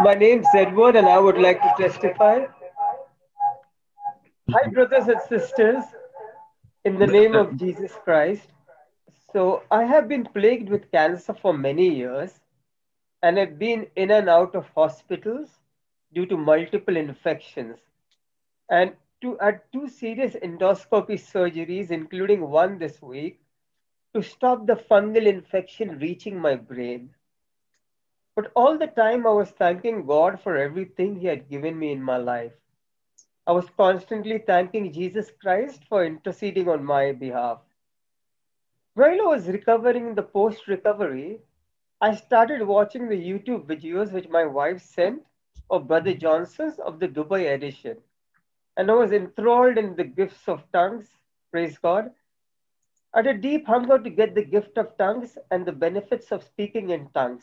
My name's Edward, and I would like to testify. Hi, brothers and sisters, in the name of Jesus Christ. So, I have been plagued with cancer for many years, and I've been in and out of hospitals due to multiple infections. And had two serious endoscopy surgeries, including one this week, to stop the fungal infection reaching my brain. But all the time, I was thanking God for everything He had given me in my life. I was constantly thanking Jesus Christ for interceding on my behalf. While I was recovering in the post recovery, I started watching the YouTube videos which my wife sent of Brother Johnson's of the Dubai edition. And I was enthralled in the gifts of tongues, praise God. I had a deep hunger to get the gift of tongues and the benefits of speaking in tongues.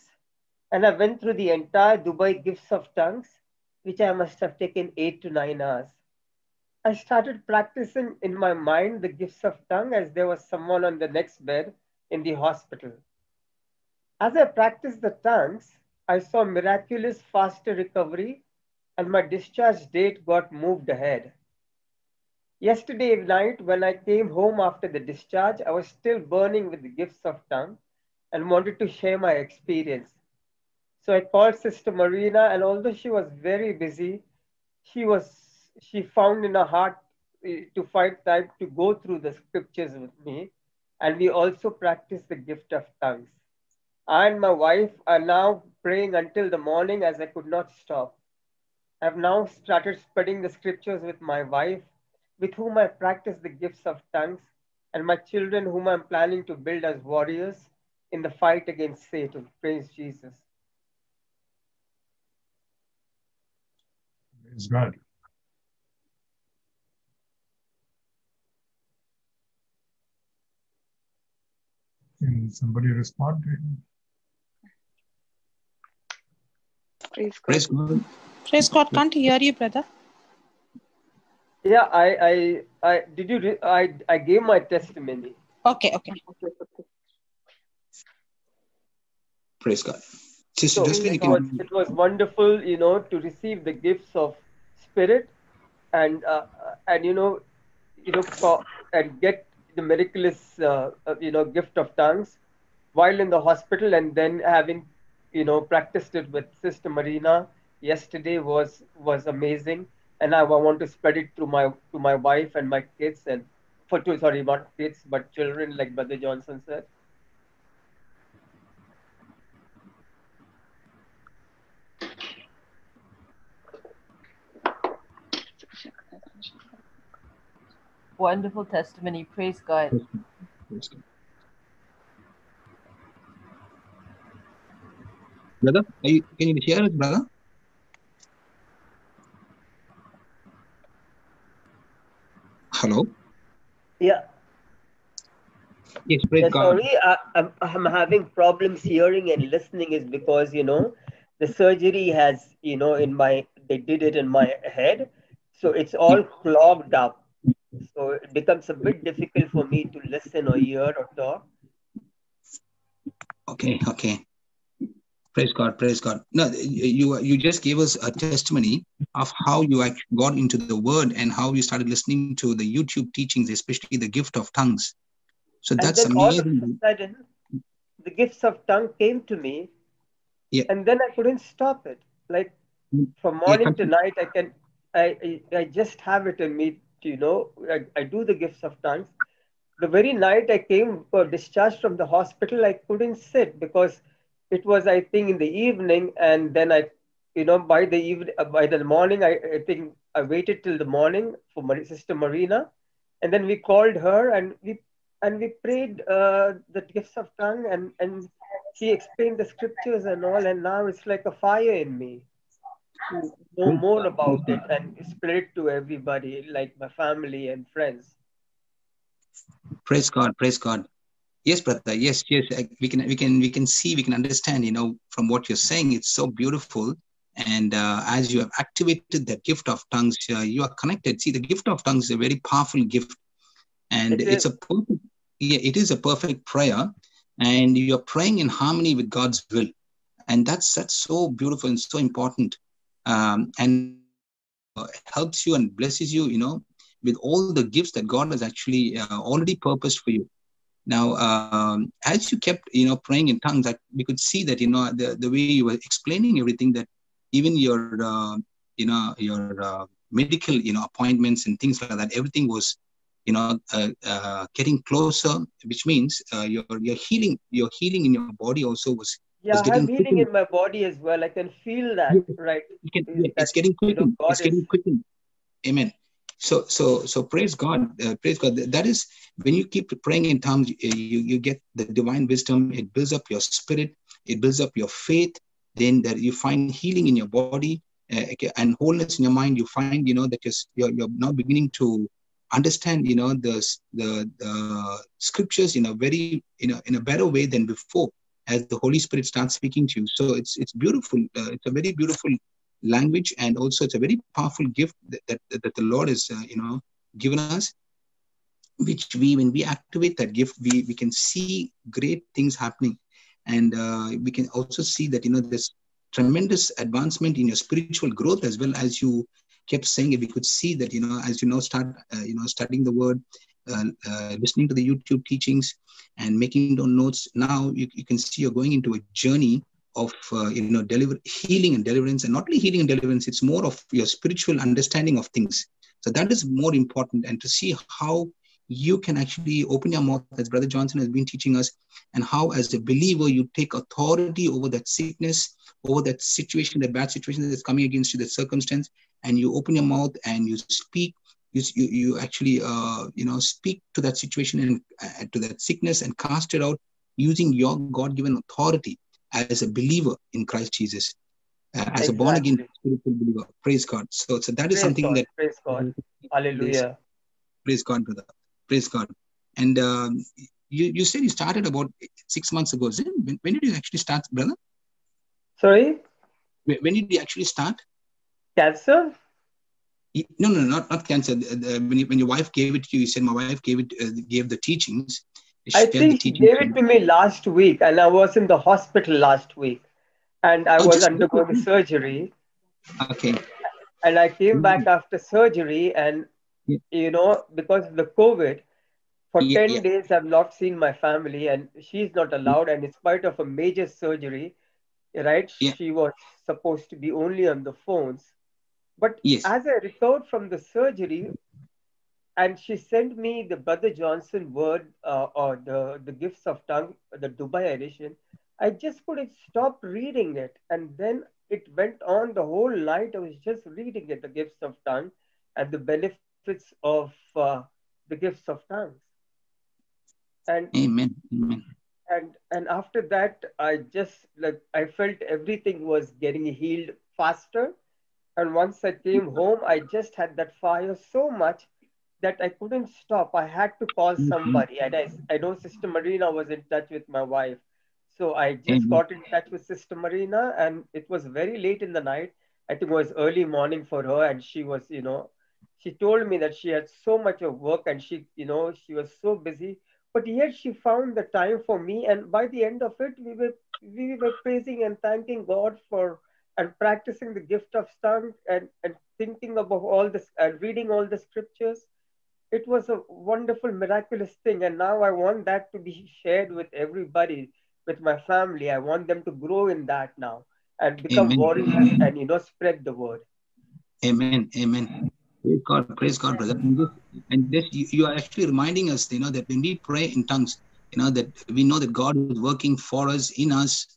And I went through the entire Dubai gifts of tongues, which I must have taken 8 to 9 hours. I started practicing in my mind the gifts of tongue as there was someone on the next bed in the hospital. As I practiced the tongues, I saw miraculous faster recovery and my discharge date got moved ahead. Yesterday night, when I came home after the discharge, I was still burning with the gifts of tongue and wanted to share my experience. So I called Sister Marina, and although she was very busy, she found in her heart to find time to go through the scriptures with me, and we also practiced the gift of tongues. I and my wife are now praying until the morning as I could not stop. I've now started spreading the scriptures with my wife, with whom I practice the gifts of tongues, and my children, whom I'm planning to build as warriors in the fight against Satan. Praise Jesus. Praise God. Can somebody respond to him? Praise God. Praise God. Praise God. Can't hear you, brother. Yeah, I gave my testimony. Okay. Praise God. Sister So Jocelyn, you can. it was wonderful, to receive the gifts of spirit and and get the miraculous gift of tongues while in the hospital, and then having practiced it with Sister Marina yesterday was amazing. And I want to spread it to my wife and my kids, and sorry, not kids but children, like Brother Johnson said. Wonderful testimony. Praise God. Praise God. Brother, can you hear us, brother? Hello? Yeah. Yes, praise God. Sorry, I'm having problems hearing and listening is because, the surgery has, they did it in my head. So it's all clogged up. So it becomes a bit difficult for me to listen or hear or talk. Okay. Praise God, praise God. No, you just gave us a testimony of how you actually got into the word and how you started listening to the YouTube teachings, especially the gift of tongues. So that's and then all of amazing. a sudden, the gifts of tongue came to me, and then I couldn't stop it. Like from morning to night, I just have it in me. I do the gifts of tongues. The very night I came discharged from the hospital, I couldn't sit because it was, I think, in the evening, and then by the morning, I think I waited till the morning for my sister Marina, and then we called her and we prayed the gifts of tongue, and she explained the scriptures and all, and now it's like a fire in me to know more about it and spread it to everybody, like my family and friends. Praise God, praise God. Yes, brother. Yes. We can see, we can understand, from what you're saying. It's so beautiful. And as you have activated that gift of tongues, you are connected. See, the gift of tongues is a very powerful gift. And it is a perfect prayer. And you're praying in harmony with God's will. And that's so beautiful and so important. And helps you and blesses you, with all the gifts that God has actually already purposed for you. Now, as you kept, praying in tongues, that we could see that, the way you were explaining everything, that even your medical, appointments and things like that, everything was, getting closer, which means your healing in your body also was Yeah, I'm getting healing quickened. in my body as well. I can feel Yeah, that, right? it's That, getting quickened. It's God is, getting quickened. Amen. So praise God. Praise God. That is when you keep praying in tongues, you get the divine wisdom. It builds up your spirit. It builds up your faith. Then that you find healing in your body, and wholeness in your mind. You find that you're now beginning to understand the scriptures in a very in a better way than before, as the Holy Spirit starts speaking to you. So it's beautiful. It's a very beautiful language, and also it's a very powerful gift that the Lord has given us, which when we activate that gift, we can see great things happening. And we can also see that there's tremendous advancement in your spiritual growth, as well. As you kept saying it, we could see that as you now start studying the word, listening to the YouTube teachings and making down notes. Now you can see you're going into a journey of healing and deliverance. And not only healing and deliverance, it's more of your spiritual understanding of things. So that is more important. And to see how you can actually open your mouth, as Brother Johnson has been teaching us, and how as a believer you take authority over that sickness, over that situation, that bad situation that's coming against you, that circumstance, and you open your mouth and you speak. You actually speak to that situation and to that sickness, and cast it out using your God-given authority as a believer in Christ Jesus, as a born-again exactly. spiritual believer. Praise God. So that is Praise something God. that Praise God. is. Hallelujah. Praise God, brother. Praise God. And you said you started about 6 months ago. Is it? When did you actually start, brother? Sorry? When did you actually start? Cancer? No, not cancer. When your wife gave it to you, you said my wife gave the teachings. She I shared the think she teachings. gave it to me last week, and I was in the hospital last week, and I Oh, was just undergoing surgery, okay. and I came back Mm. after surgery, and Yeah, because of the COVID, for yeah, 10 yeah, days I've not seen my family, and she's not allowed. And in spite of a major surgery, right, yeah. she was supposed to be only on the phones. But Yes. as I recovered from the surgery, and she sent me the Brother Johnson word, or the Gifts of Tongue, the Dubai edition. I just couldn't stop reading it, and then it went on the whole night. I was just reading it, the Gifts of Tongue, and the benefits of the Gifts of Tongues. And Amen. Amen. and after that, I just, like, I felt everything was getting healed faster. And once I came home, I just had that fire so much that I couldn't stop. I had to call Mhm. somebody. And I know Sister Marina was in touch with my wife. So I just Amen. got in touch with Sister Marina, and it was very late in the night. I think it was early morning for her. And she was, she told me that she had so much of work, and she was so busy. But yet she found the time for me. And by the end of it, we were praising and thanking God for and practicing the gift of tongue, and thinking about all this and reading all the scriptures. It was a wonderful, miraculous thing. And now I want that to be shared with everybody, with my family. I want them to grow in that now and become Amen. warriors and, spread the word. Amen. Amen. Praise God, brother. And this you are actually reminding us, that when we pray in tongues, that we know that God is working for us, in us.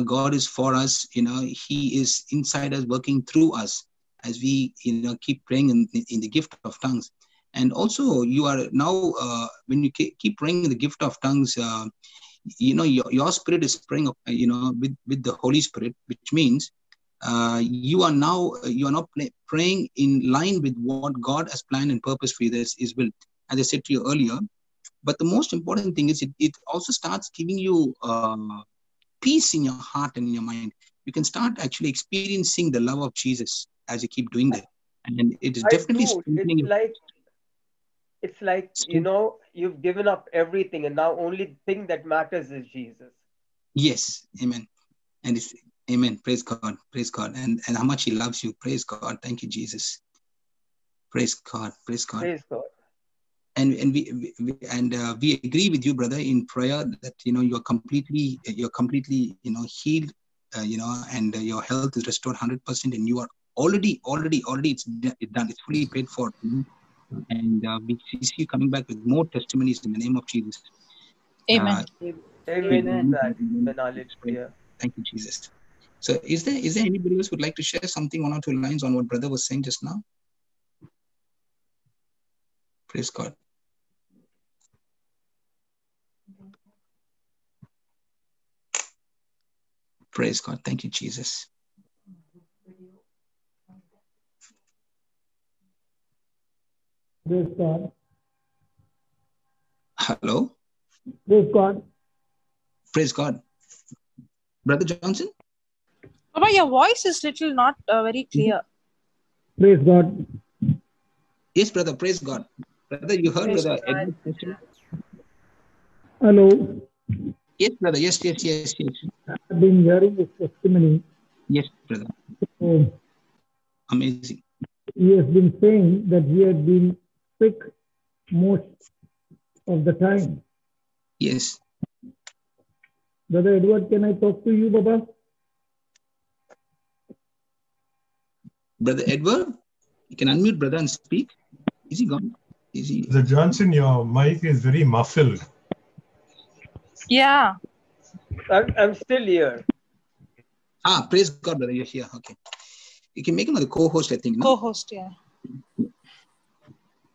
God is for us. He is inside us, working through us, as we, keep praying in the gift of tongues. And also, you are now, when you keep praying in the gift of tongues, your spirit is praying, with the Holy Spirit, which means you are now praying in line with what God has planned and purpose for you. That's His will, as I said to you earlier. But the most important thing is it also starts giving you peace in your heart and in your mind. You can start actually experiencing the love of Jesus as you keep doing that, and it is I definitely do. strengthening It's you. like it's like you've given up everything, and now only thing that matters is Jesus. Yes, amen. And Amen. Praise God. Praise God. And how much He loves you. Praise God. Thank you, Jesus. Praise God. Praise God. Praise God. And we agree with you, brother, in prayer that you're completely healed, and your health is restored 100%, and you are already it's done. It's fully paid for. And we see you coming back with more testimonies in the name of Jesus. Amen. Amen. Hallelujah. Thank you, Jesus. So is there anybody else who would like to share something, one or two lines on what brother was saying just now? Praise God. Praise God. Thank you, Jesus. Praise God. Hello. Praise God. Praise God. Brother Johnson? Baba, your voice is little not very clear. Praise God. Yes, brother. Praise God. Brother, you heard Praise brother God. Edward's question? Hello. Yes, brother. Yes. I've been hearing his testimony. Yes, brother. So Amazing. he has been saying that he had been sick most of the time. Yes. Brother Edward, can I talk to you, Baba? Brother Edward, you can unmute brother and speak. Is he gone? Is he? Brother Johnson, your mic is very muffled. Yeah. I'm still here. Praise God, brother. You're here. Okay. You can make him the co-host, I think. No? Co-host, yeah.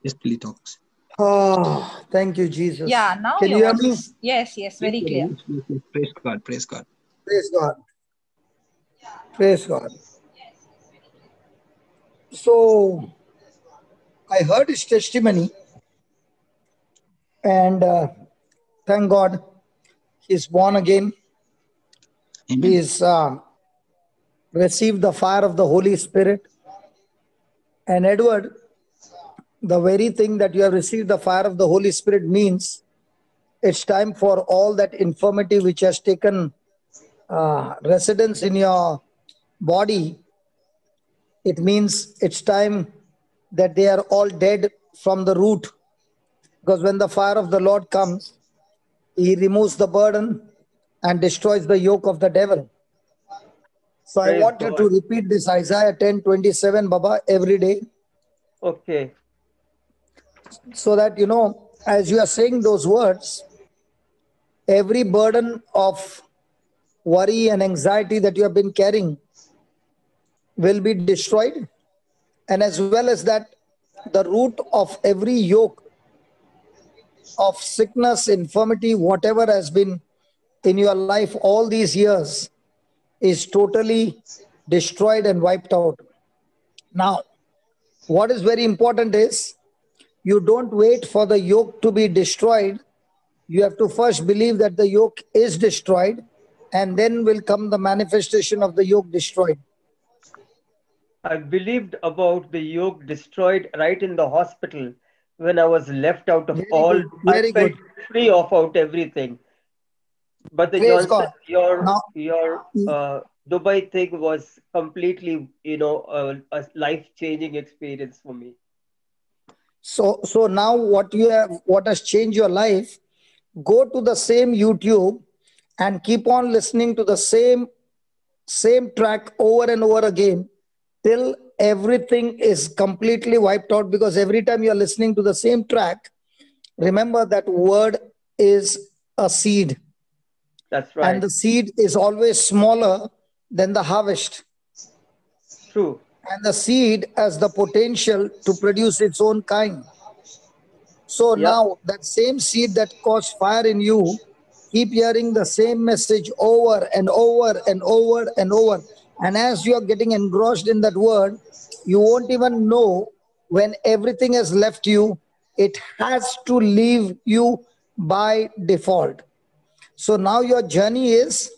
Just till he talks. Oh, thank you, Jesus. Yeah, now Can your you hear voice me? is, yes, very clear. Yes. Praise God. Praise God. Praise God. Praise God. So, I heard his testimony, and thank God he's born again. Amen. He's received the fire of the Holy Spirit. And Edward, the very thing that you have received the fire of the Holy Spirit means it's time for all that infirmity which has taken residence in your body. It means it's time that they are all dead from the root. Because when the fire of the Lord comes, He removes the burden and destroys the yoke of the devil. So I Praise want you God. to repeat this Isaiah 10:27, Baba, every day. Okay. So that, as you are saying those words, every burden of worry and anxiety that you have been carrying will be destroyed. And as well as that, the root of every yoke of sickness, infirmity, whatever has been in your life all these years is totally destroyed and wiped out. Now, what is very important is you don't wait for the yoke to be destroyed. You have to first believe that the yoke is destroyed, and then will come the manifestation of the yoke destroyed. I believed about the yoke destroyed right in the hospital when I was left out of Very all. good. Very I felt good. free of out everything. But the Praise Johnson, God. Now, your Dubai thing was completely, a life-changing experience for me. so now what has changed your life? Go to the same YouTube and keep on listening to the same track over and over again till everything is completely wiped out. Because every time you are listening to the same track, remember that word is a seed. That's right. And the seed is always smaller than the harvest. True. And the seed has the potential to produce its own kind. So Yeah. now that same seed that caused fire in you, keep hearing the same message over and over and over and over. And as you are getting engrossed in that word, you won't even know when everything has left you. It has to leave you by default. So now your journey is,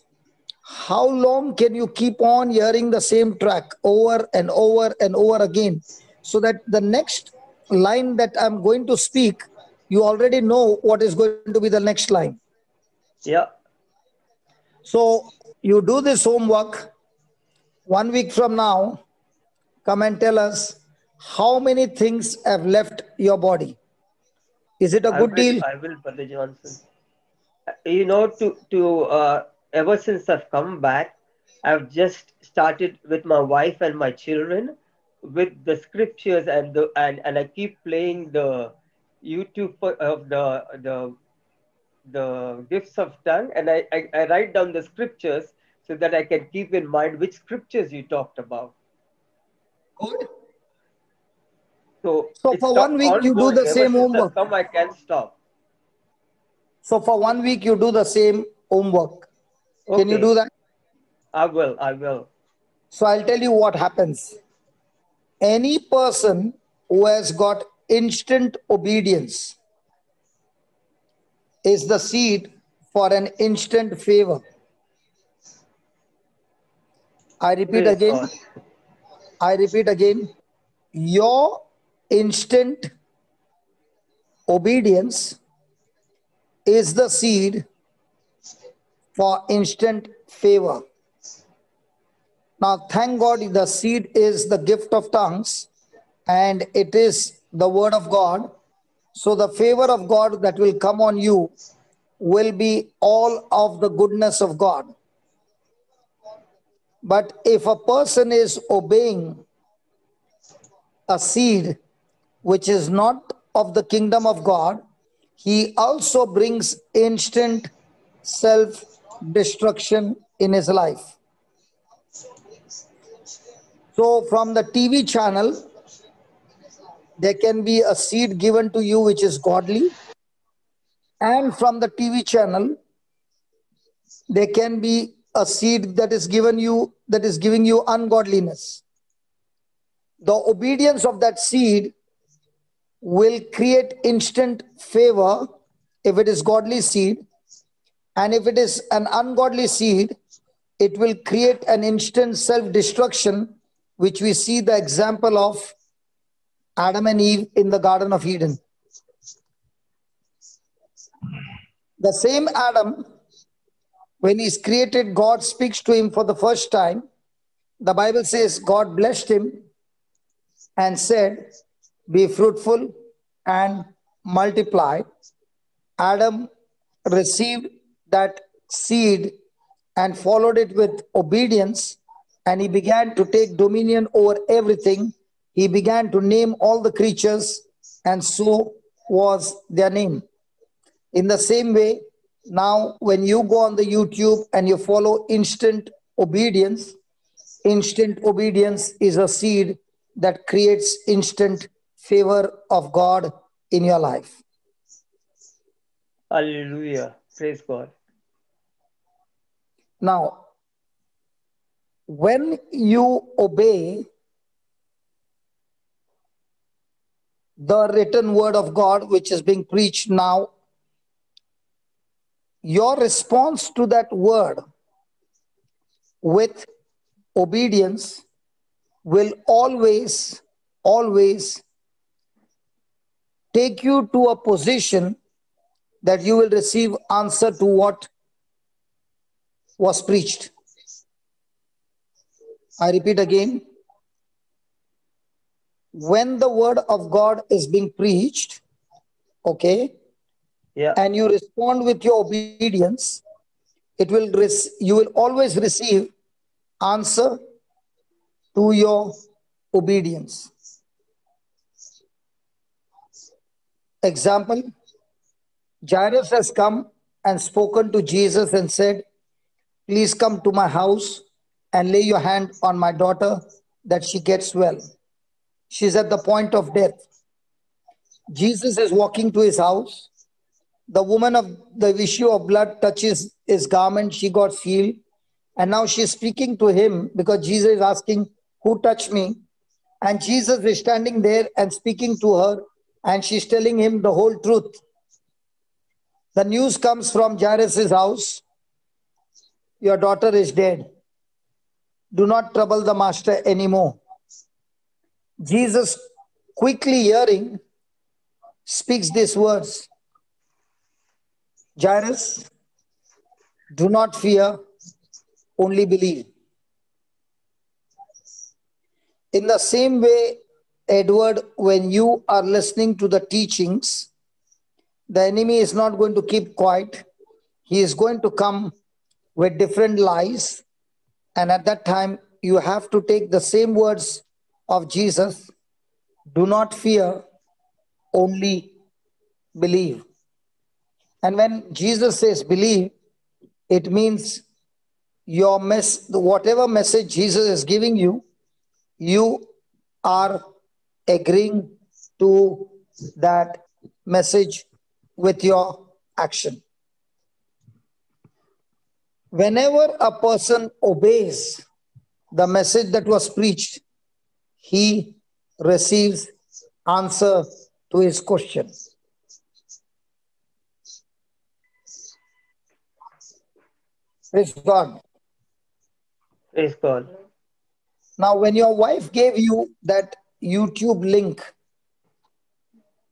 how long can you keep on hearing the same track over and over and over again, so that the next line that I'm going to speak, you already know what is going to be the next line. Yeah. So you do this homework 1 week from now, come and tell us how many things have left your body. Is it a good deal? I will, Brother Johnson. Ever since I've come back, I've just started with my wife and my children with the scriptures and I keep playing the YouTube of the gifts of tongue, and I write down the scriptures so that I can keep in mind which scriptures you talked about. Good. So for 1 week you do the same homework. Come, I can't stop. So for 1 week you do the same homework. Okay. Can you do that? I will. So I'll tell you what happens. Any person who has got instant obedience is the seed for an instant favor. I repeat again. Your instant obedience is the seed for instant favor. Now, thank God the seed is the gift of tongues and it is the word of God. So the favor of God that will come on you will be all of the goodness of God. But if a person is obeying a seed which is not of the kingdom of God, he also brings instant self-destruction in his life. So from the TV channel, there can be a seed given to you which is godly. And from the TV channel, there can be a seed that is giving you ungodliness. The obedience of that seed will create instant favor if it is godly seed. And if it is an ungodly seed, it will create an instant self-destruction, which we see the example of Adam and Eve in the Garden of Eden. The same Adam, when he's created, God speaks to him for the first time. The Bible says God blessed him and said, be fruitful and multiply. Adam received that seed and followed it with obedience, and he began to take dominion over everything. He began to name all the creatures, and so was their name. In the same way, now when you go on the YouTube and you follow instant obedience is a seed that creates instant favor of God in your life. Hallelujah. Praise God. Now, when you obey the written word of God, which is being preached now, your response to that word with obedience will always take you to a position that you will receive answer to what was preached. I repeat again. When the word of God is being preached, okay, and you respond with your obedience, you will always receive answer to your obedience. Example, Jairus has come and spoken to Jesus and said, please come to my house and lay your hand on my daughter that she gets well. She's at the point of death. Jesus is walking to his house. The woman of the issue of blood touches his garment. She got healed. And now she's speaking to him because Jesus is asking, who touched me? And Jesus is standing there and speaking to her. And she's telling him the whole truth. The news comes from Jairus' house. Your daughter is dead. Do not trouble the master anymore. Jesus, quickly hearing, speaks these words. Jairus, do not fear, only believe. In the same way, Edward, when you are listening to the teachings, the enemy is not going to keep quiet. He is going to come with different lies. And at that time, you have to take the same words of Jesus. Do not fear, only believe. And when Jesus says believe, it means whatever message Jesus is giving you, you are agreeing to that message with your action. Whenever a person obeys the message that was preached, he receives answer to his question. Praise God. Praise God. Now, when your wife gave you that YouTube link,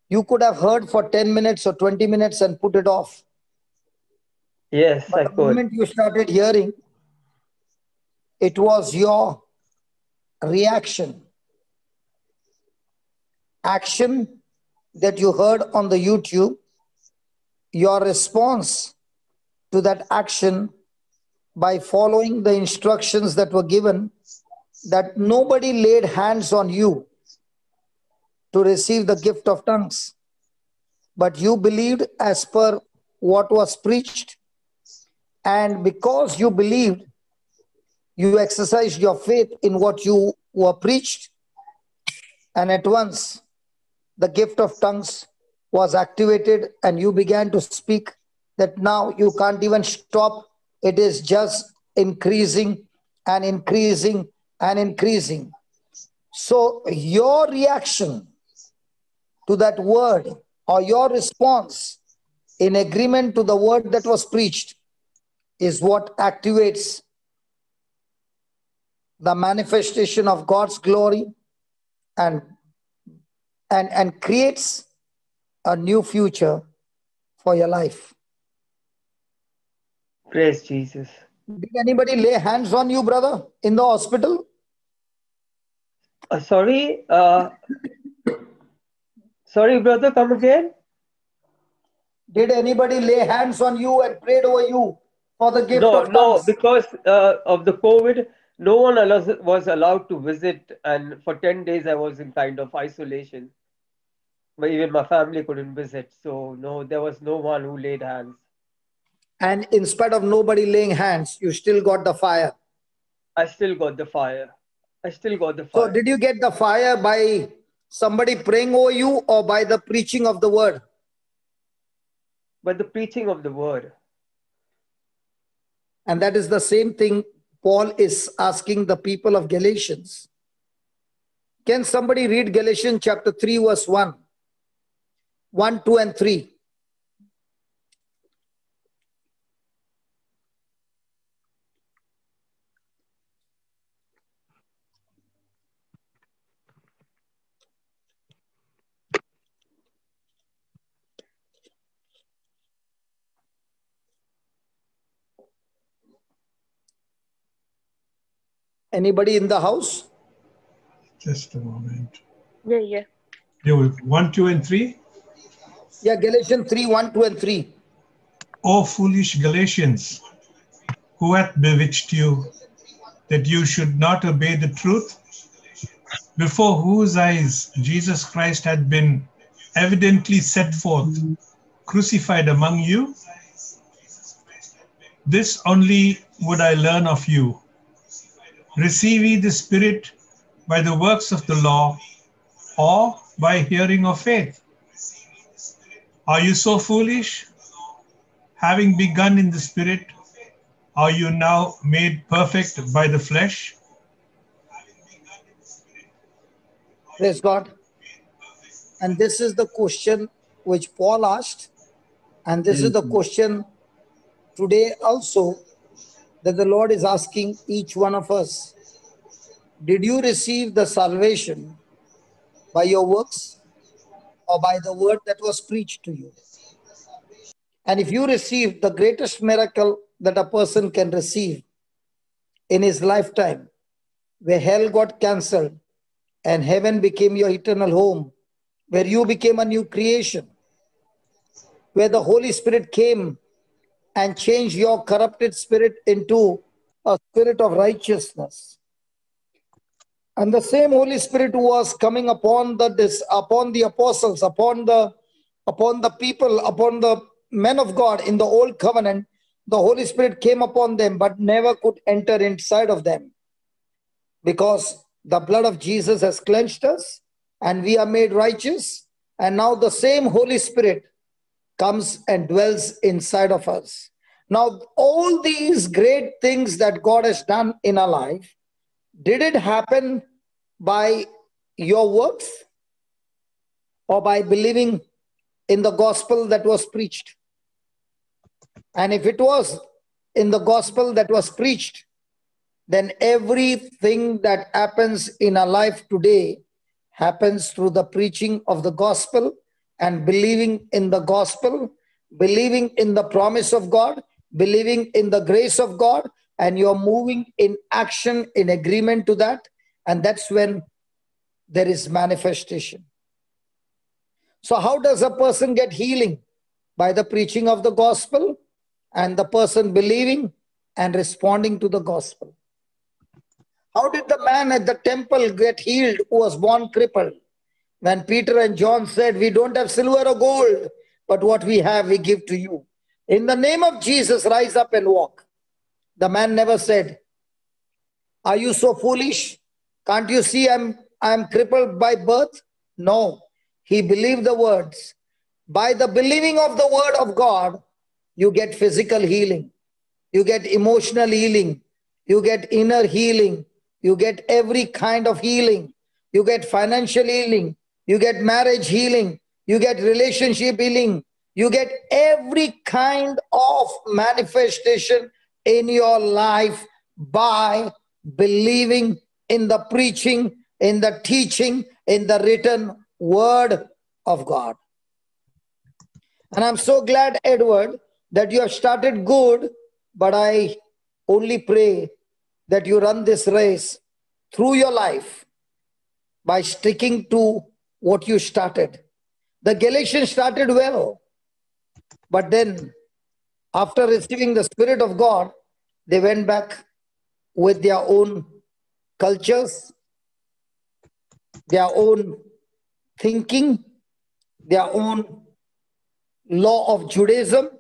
you could have heard for 10 minutes or 20 minutes and put it off. Yes, But I the could. moment you started hearing, it was your reaction, action that you heard on the YouTube, your response to that action by following the instructions that were given, that nobody laid hands on you to receive the gift of tongues, but you believed as per what was preached. And because you believed, you exercised your faith in what you were preached, and at once the gift of tongues was activated and you began to speak, that now you can't even stop. It is just increasing and increasing and increasing. So your reaction to that word, or your response in agreement to the word that was preached, is what activates the manifestation of God's glory and creates a new future for your life. Praise Jesus. Did anybody lay hands on you, brother, in the hospital? Sorry, brother, come again. Did anybody lay hands on you and prayed over you for the gift No, of tongues? because of the COVID, no one was allowed to visit, and for 10 days I was in kind of isolation. But even my family couldn't visit, so no, there was no one who laid hands. And in spite of nobody laying hands, you still got the fire. I still got the fire. So did you get the fire by somebody praying over you or by the preaching of the word? By the preaching of the word. And that is the same thing Paul is asking the people of Galatians. Can somebody read Galatians chapter 3 verse 1? 1, 2 and 3. Anybody in the house? Just a moment. Yeah. 1, 2, and 3. Yeah, Galatians 3, 1, 2, and 3. O foolish Galatians, who hath bewitched you, that you should not obey the truth, before whose eyes Jesus Christ had been evidently set forth, crucified among you? This only would I learn of you. Receive ye the Spirit by the works of the law, or by hearing of faith? Are you so foolish? Having begun in the Spirit, are you now made perfect by the flesh? Praise God. And this is the question which Paul asked. And this is the question today also that the Lord is asking each one of us. Did you receive the salvation by your works or by the word that was preached to you? And if you received the greatest miracle that a person can receive in his lifetime, where hell got cancelled and heaven became your eternal home, where you became a new creation, where the Holy Spirit came and changed your corrupted spirit into a spirit of righteousness. And the same Holy Spirit who was coming upon the apostles, upon the people, upon the men of God in the old covenant, the Holy Spirit came upon them, but never could enter inside of them, because the blood of Jesus has cleansed us and we are made righteous. And now the same Holy Spirit comes and dwells inside of us. Now, all these great things that God has done in our life, did it happen by your works or by believing in the gospel that was preached? And if it was in the gospel that was preached, then everything that happens in our life today happens through the preaching of the gospel and believing in the gospel, believing in the promise of God, believing in the grace of God, and you're moving in action in agreement to that. And that's when there is manifestation. So how does a person get healing? By the preaching of the gospel and the person believing and responding to the gospel. How did the man at the temple get healed who was born crippled? When Peter and John said, we don't have silver or gold, but what we have we give to you. In the name of Jesus, rise up and walk. The man never said, are you so foolish? Can't you see I'm crippled by birth? No, he believed the words. By the believing of the word of God, you get physical healing. You get emotional healing. You get inner healing. You get every kind of healing. You get financial healing. You get marriage healing. You get relationship healing. You get every kind of manifestation in your life by believing in the preaching, in the teaching, in the written word of God. And I'm so glad, Edward, that you have started good, but I only pray that you run this race through your life by sticking to what you started. The Galatians started well, but then after receiving the Spirit of God, they went back with their own cultures, their own thinking, their own law of Judaism.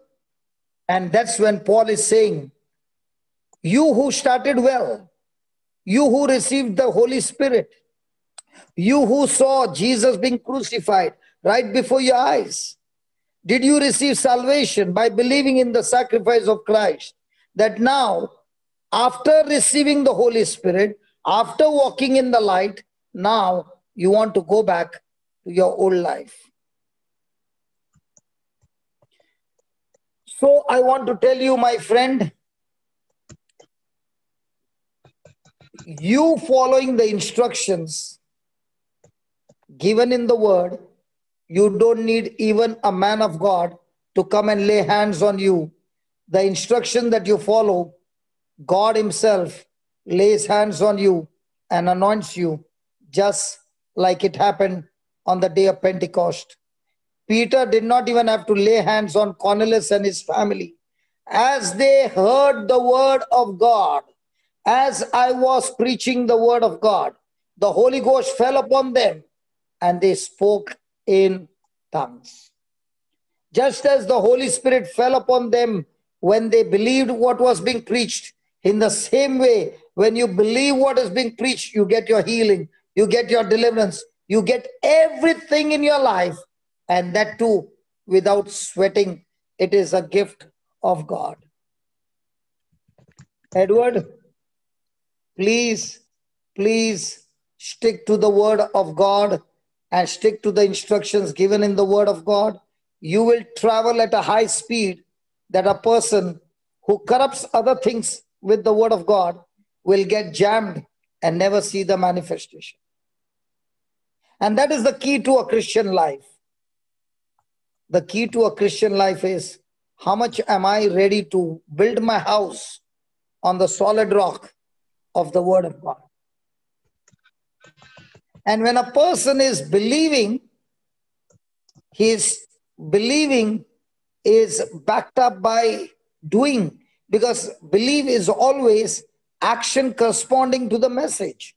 And that's when Paul is saying, you who started well, you who received the Holy Spirit, you who saw Jesus being crucified right before your eyes, did you receive salvation by believing in the sacrifice of Christ? That now, after receiving the Holy Spirit, after walking in the light, now you want to go back to your old life. So I want to tell you, my friend, you following the instructions given in the word, you don't need even a man of God to come and lay hands on you. The instruction that you follow, God himself lays hands on you and anoints you, just like it happened on the day of Pentecost. Peter did not even have to lay hands on Cornelius and his family. As they heard the word of God, as I was preaching the word of God, the Holy Ghost fell upon them and they spoke in tongues. Just as the Holy Spirit fell upon them when they believed what was being preached, in the same way, when you believe what is being preached, you get your healing, you get your deliverance, you get everything in your life, and that too without sweating. It is a gift of God. Edward, please stick to the word of God and stick to the instructions given in the word of God. You will travel at a high speed that a person who corrupts other things with the word of God will get jammed and never see the manifestation. And that is the key to a Christian life. The key to a Christian life is, how much am I ready to build my house on the solid rock of the word of God? And when a person is believing, his believing is backed up by doing, because belief is always action corresponding to the message.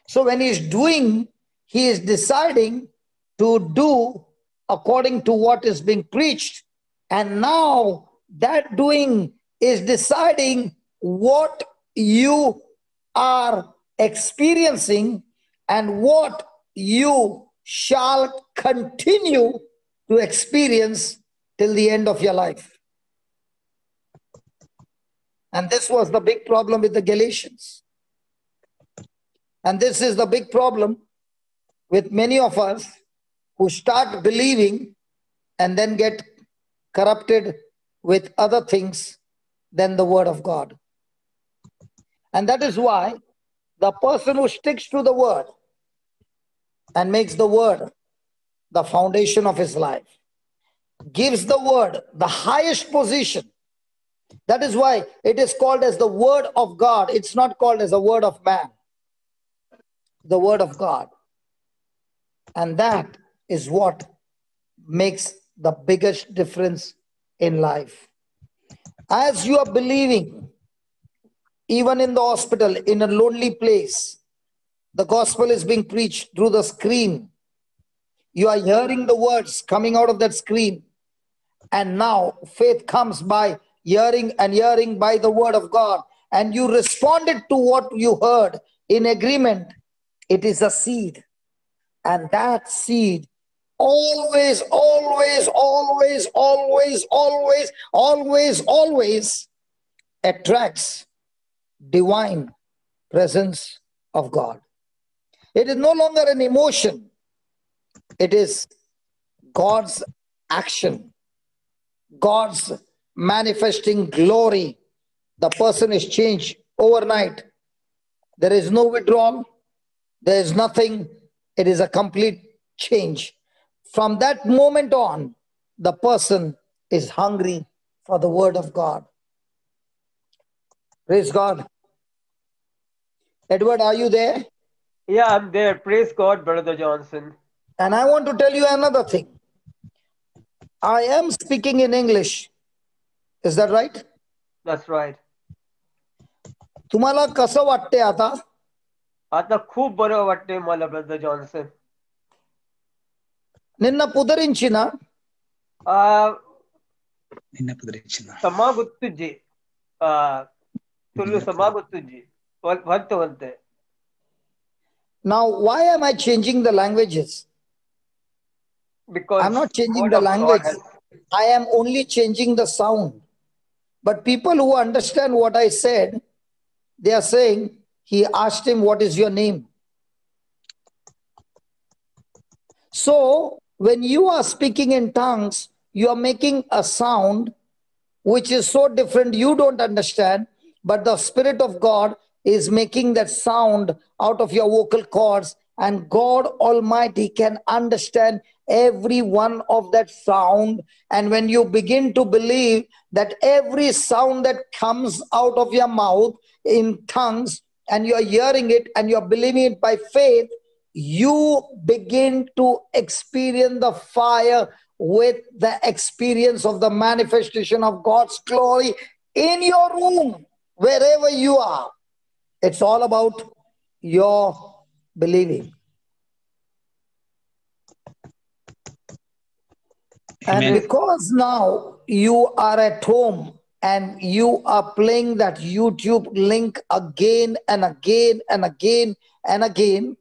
So when he is doing, he is deciding to do according to what is being preached. And now that doing is deciding what you are experiencing and what you shall continue to experience till the end of your life. And this was the big problem with the Galatians. And this is the big problem with many of us who start believing and then get corrupted with other things than the word of God. And that is why the person who sticks to the word and makes the word the foundation of his life, gives the word the highest position. That is why it is called as the word of God. It's not called as a word of man. The word of God. And that is what makes the biggest difference in life. As you are believing, even in the hospital, in a lonely place, the gospel is being preached through the screen. You are hearing the words coming out of that screen. And now faith comes by hearing and hearing by the word of God. And you responded to what you heard in agreement. It is a seed. And that seed always, always, always, always, always, always, always attracts divine presence of God. It is no longer an emotion. It is God's action, God's manifesting glory. The person is changed overnight. There is no withdrawal. There is nothing. It is a complete change. From that moment on, the person is hungry for the word of God. Praise God. Edward, are you there? Yeah, I'm there. Praise God, Brother Johnson. And I want to tell you another thing. I am speaking in English. Is that right? That's right. तुम्हाला कसं वाटते आता? आता खूप बरं वाटते मला, Brother Johnson. నిన్న పుదరించిన నిన్న పుదరించిన సమాగుత్తుజి ತುಳು ಸಮಾಗುತ್ತುಜ್ಜಿ ಬಂತೆ. Now, why am I changing the languages? Because I'm not changing the language. I am only changing the sound. But people who understand what I said, they are saying, he asked him, what is your name? So, when you are speaking in tongues, you are making a sound which is so different, you don't understand, but the Spirit of God is making that sound out of your vocal cords, and God Almighty can understand every one of that sound. And when you begin to believe that every sound that comes out of your mouth in tongues, and you are hearing it and you are believing it by faith, you begin to experience the fire with the experience of the manifestation of God's glory in your room, wherever you are. It's all about your believing. And because now you are at home and you are playing that YouTube link again and again and again and again,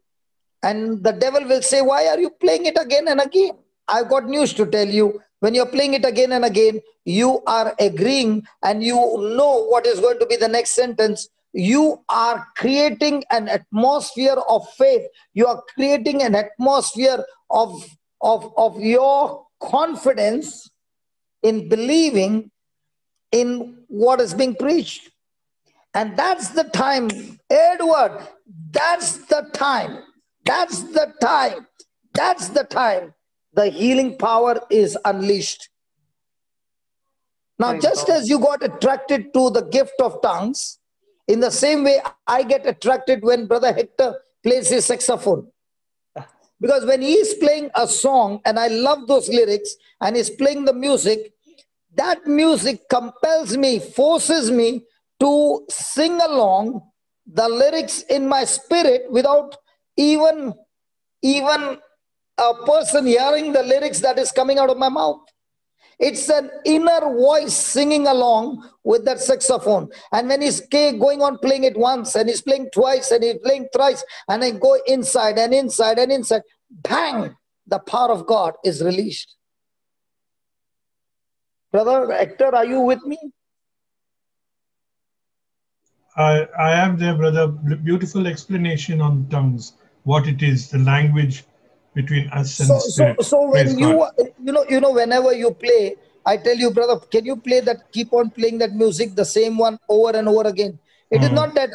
and the devil will say, why are you playing it again and again? I've got news to tell you. When you're playing it again and again, you are agreeing and you know what is going to be the next sentence. You are creating an atmosphere of faith. You are creating an atmosphere of your confidence in believing in what is being preached. And that's the time, Edward, that's the time. That's the time. That's the time the healing power is unleashed. Now, just as you got attracted to the gift of tongues, in the same way I get attracted when Brother Hector plays his saxophone. Because when he is playing a song, and I love those lyrics, and he's playing the music, that music compels me, forces me to sing along the lyrics in my spirit without even a person hearing the lyrics that is coming out of my mouth. It's an inner voice singing along with that saxophone. And when he's going on playing it once, and he's playing twice, and he's playing thrice, and I go inside and inside and inside, bang, the power of God is released. Brother Hector, are you with me? I am there, brother. Beautiful explanation on tongues, what it is, the language between us and the Spirit. So when whenever you play, I tell you, brother, can you play that, keep on playing that music, the same one over and over again? It is not that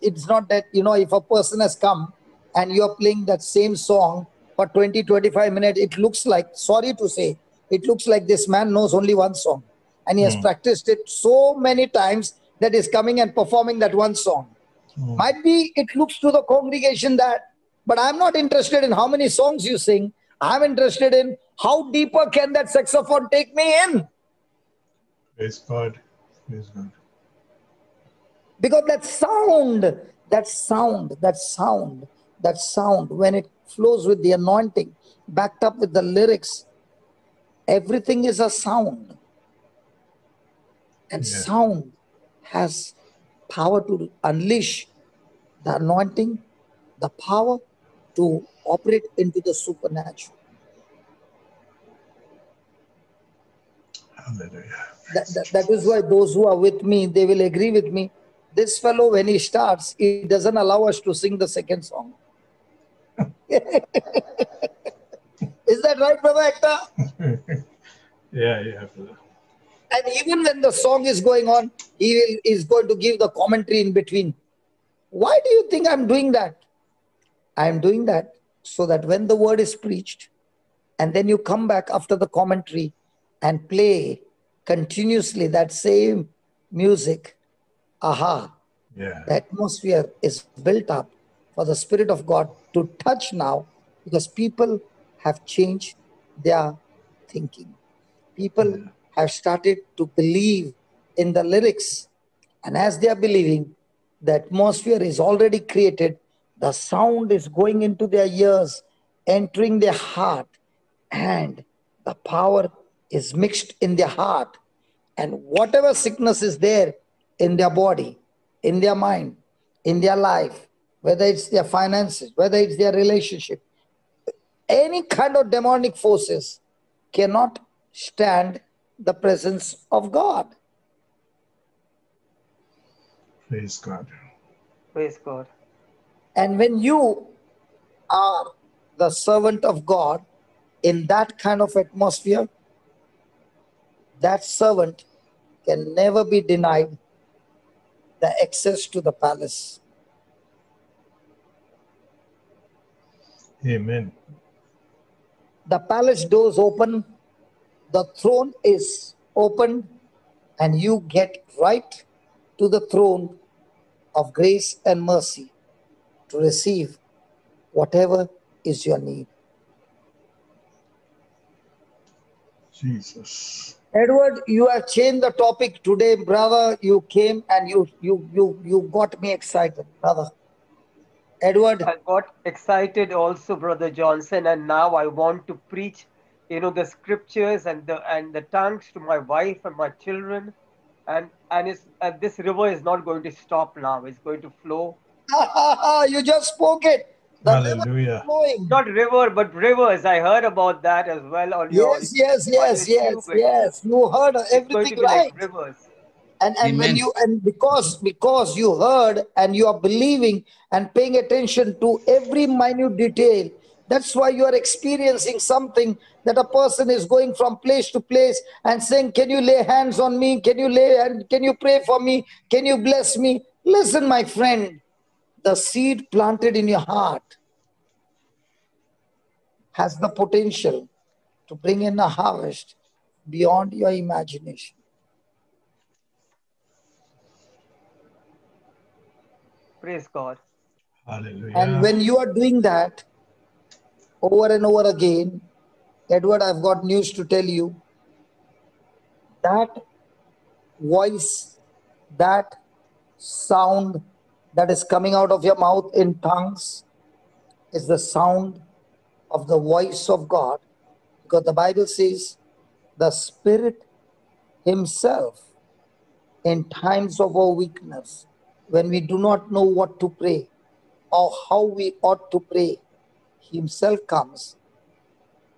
it's not that, if a person has come and you're playing that same song for 20, 25 minutes, it looks like, sorry to say, it looks like this man knows only one song. And he has practiced it so many times that he's coming and performing that one song. Might be it looks to the congregation that, but I'm not interested in how many songs you sing. I'm interested in how deeper can that saxophone take me in. Praise God. Praise God. Because that sound, when it flows with the anointing, backed up with the lyrics, everything is a sound. And sound has power to unleash the anointing, the power to operate into the supernatural. Hallelujah. That is why those who are with me, they will agree with me. This fellow, when he starts, he doesn't allow us to sing the second song. Is that right, Brother Hector? Yeah, brother. And even when the song is going on, he is going to give the commentary in between. Why do you think I'm doing that? I'm doing that so that when the word is preached, and then you come back after the commentary and play continuously that same music, the atmosphere is built up for the Spirit of God to touch now, because people have changed their thinking. People have started to believe in the lyrics. And as they are believing, the atmosphere is already created. The sound is going into their ears, entering their heart, and the power is mixed in their heart. And whatever sickness is there in their body, in their mind, in their life, whether it's their finances, whether it's their relationship, any kind of demonic forces cannot stand the presence of God. Praise God. Praise God. And when you are the servant of God in that kind of atmosphere, that servant can never be denied the access to the palace. Amen. The palace doors open, the throne is opened, and you get right to the throne of grace and mercy to receive whatever is your need. Jesus. Edward, you have changed the topic today, brother. You came and you got me excited, brother. Edward. I got excited also, Brother Johnson, and now I want to preach, the scriptures and the tongues to my wife and my children, and this river is not going to stop now. It's going to flow. You just spoke it. The Hallelujah. river is flowing. Not river, but rivers. I heard about that as well on your Yes. You heard It's going to everything be right. like rivers. And when Amen. you, and because you heard and you are believing and paying attention to every minute detail, that's why you are experiencing something, that a person is going from place to place and saying, can you lay hands on me? Can you pray for me? Can you bless me? Listen, my friend, the seed planted in your heart has the potential to bring in a harvest beyond your imagination. Praise God. Hallelujah. And when you are doing that, over and over again, Edward, I've got news to tell you. That voice, that sound that is coming out of your mouth in tongues is the sound of the voice of God. Because the Bible says the Spirit Himself, in times of our weakness, when we do not know what to pray or how we ought to pray, Himself comes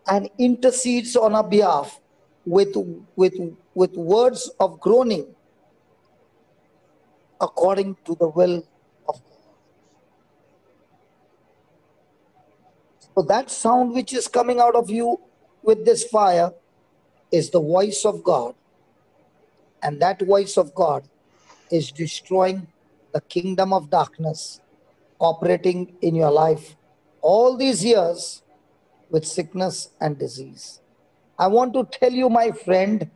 and intercedes on our behalf with words of groaning according to the will of God. So that sound which is coming out of you with this fire is the voice of God. And that voice of God is destroying the kingdom of darkness operating in your life all these years with sickness and disease. I want to tell you, my friend,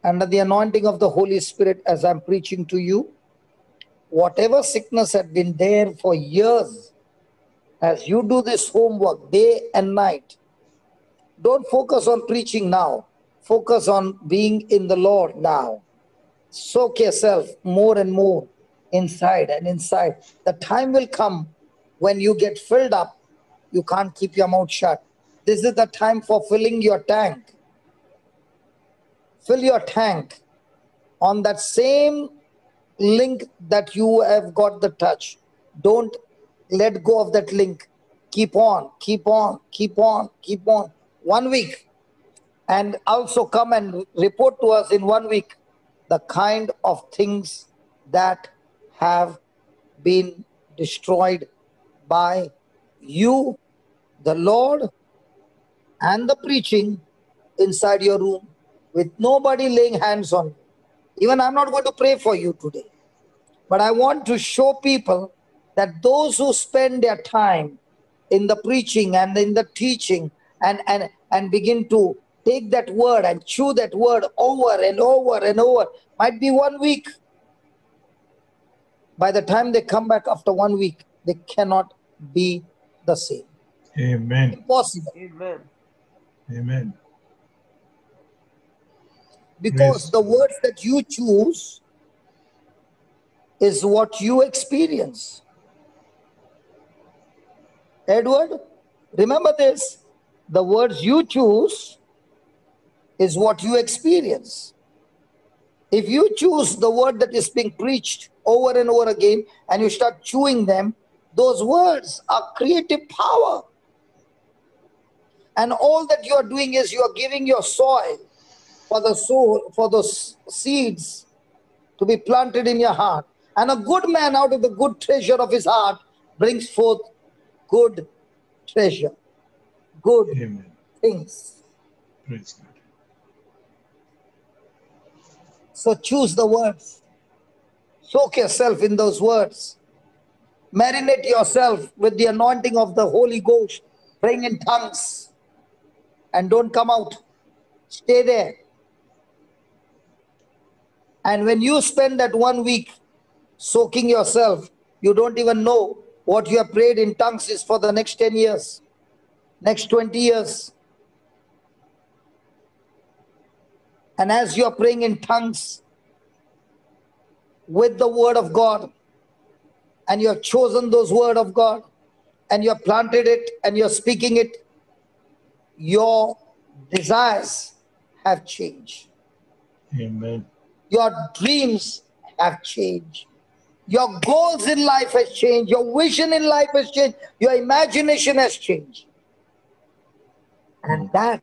under the anointing of the Holy Spirit, as I'm preaching to you, whatever sickness had been there for years, as you do this homework day and night, don't focus on preaching now. Focus on being in the Lord now. Soak yourself more and more inside and inside. The time will come when you get filled up, you can't keep your mouth shut. This is the time for filling your tank. Fill your tank on that same link that you have got the touch. Don't let go of that link. Keep on, keep on, keep on, keep on. 1 week. And also come and report to us in 1 week the kind of things that have been destroyed by you, the Lord, and the preaching inside your room with nobody laying hands on you. Even I'm not going to pray for you today. But I want to show people that those who spend their time in the preaching and in the teaching and begin to take that word and chew that word over and over and over, might be 1 week. By the time they come back after 1 week, they cannot be the same. Amen. Impossible. Amen. Amen. Because Praise. the words that you choose is what you experience. Edward, remember this. The words you choose is what you experience. If you choose the word that is being preached over and over again and you start chewing them, those words are creative power. And all that you are doing is you are giving your soil for the soul, for those seeds to be planted in your heart. And a good man out of the good treasure of his heart brings forth good treasure, good Amen. things. Praise God. So choose the words. Soak yourself in those words. Marinate yourself with the anointing of the Holy Ghost, praying in tongues. And don't come out. Stay there. And when you spend that 1 week soaking yourself, you don't even know what you have prayed in tongues is for the next 10 years, next 20 years. And as you are praying in tongues with the word of God, and you have chosen those word of God, and you have planted it, and you're speaking it, your desires have changed. Amen. Your dreams have changed. Your goals in life has changed. Your vision in life has changed. Your imagination has changed. And that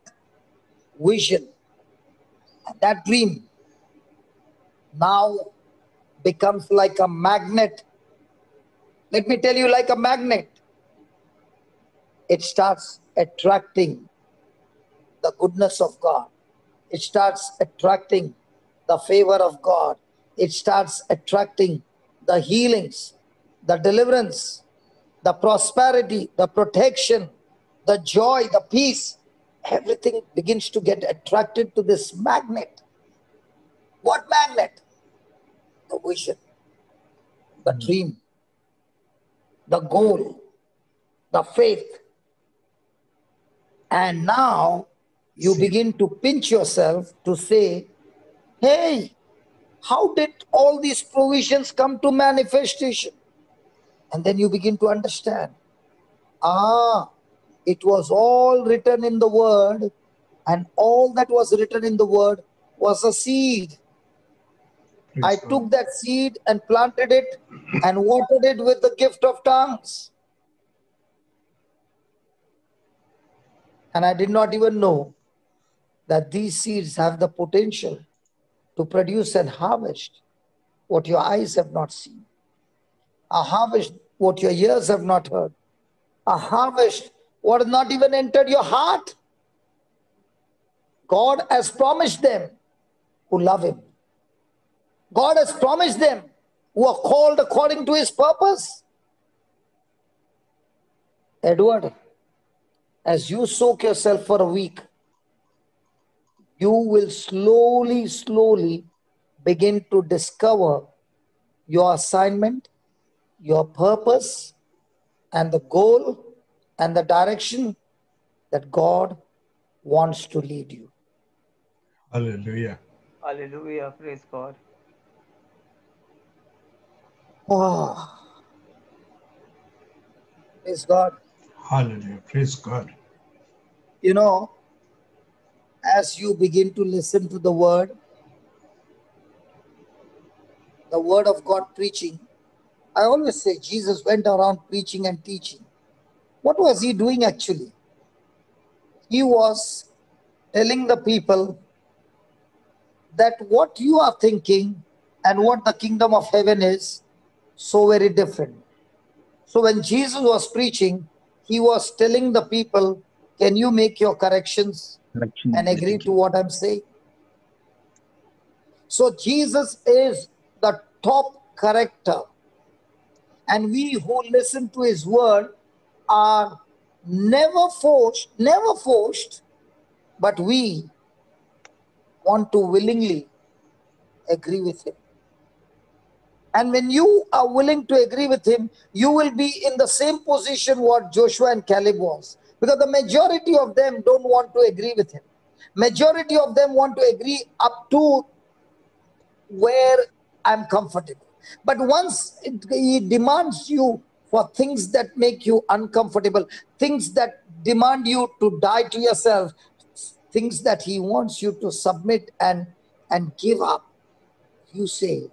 vision, that dream now becomes like a magnet. Let me tell you, like a magnet. It starts attracting the goodness of God. It starts attracting the favor of God. It starts attracting the healings, the deliverance, the prosperity, the protection, the joy, the peace. Everything begins to get attracted to this magnet. What magnet? The vision, the dream, the goal, the faith. And now you begin to pinch yourself to say, hey, how did all these provisions come to manifestation? And then you begin to understand, it was all written in the word, and all that was written in the word was a seed. I took that seed and planted it and watered it with the gift of tongues. And I did not even know that these seeds have the potential to produce and harvest what your eyes have not seen, a harvest what your ears have not heard, a harvest what has not even entered your heart. God has promised them who love him. God has promised them who are called according to his purpose. Edward, as you soak yourself for a week, you will slowly begin to discover your assignment, your purpose, and the goal and the direction that God wants to lead you. Hallelujah. Hallelujah. Praise God. Oh, praise God. Hallelujah. Praise God. You know, as you begin to listen to the word of God preaching, I always say Jesus went around preaching and teaching. What was he doing actually? He was telling the people that what you are thinking and what the kingdom of heaven is so very different. So when Jesus was preaching, he was telling the people, can you make your corrections and agree to what I'm saying? So Jesus is the top corrector. And we who listen to his word are never forced, but we want to willingly agree with him. And when you are willing to agree with him, you will be in the same position what Joshua and Caleb was. Because the majority of them don't want to agree with him. Majority of them want to agree up to where I'm comfortable. But once he demands you for things that make you uncomfortable, things that demand you to die to yourself, things that he wants you to submit and give up, you say,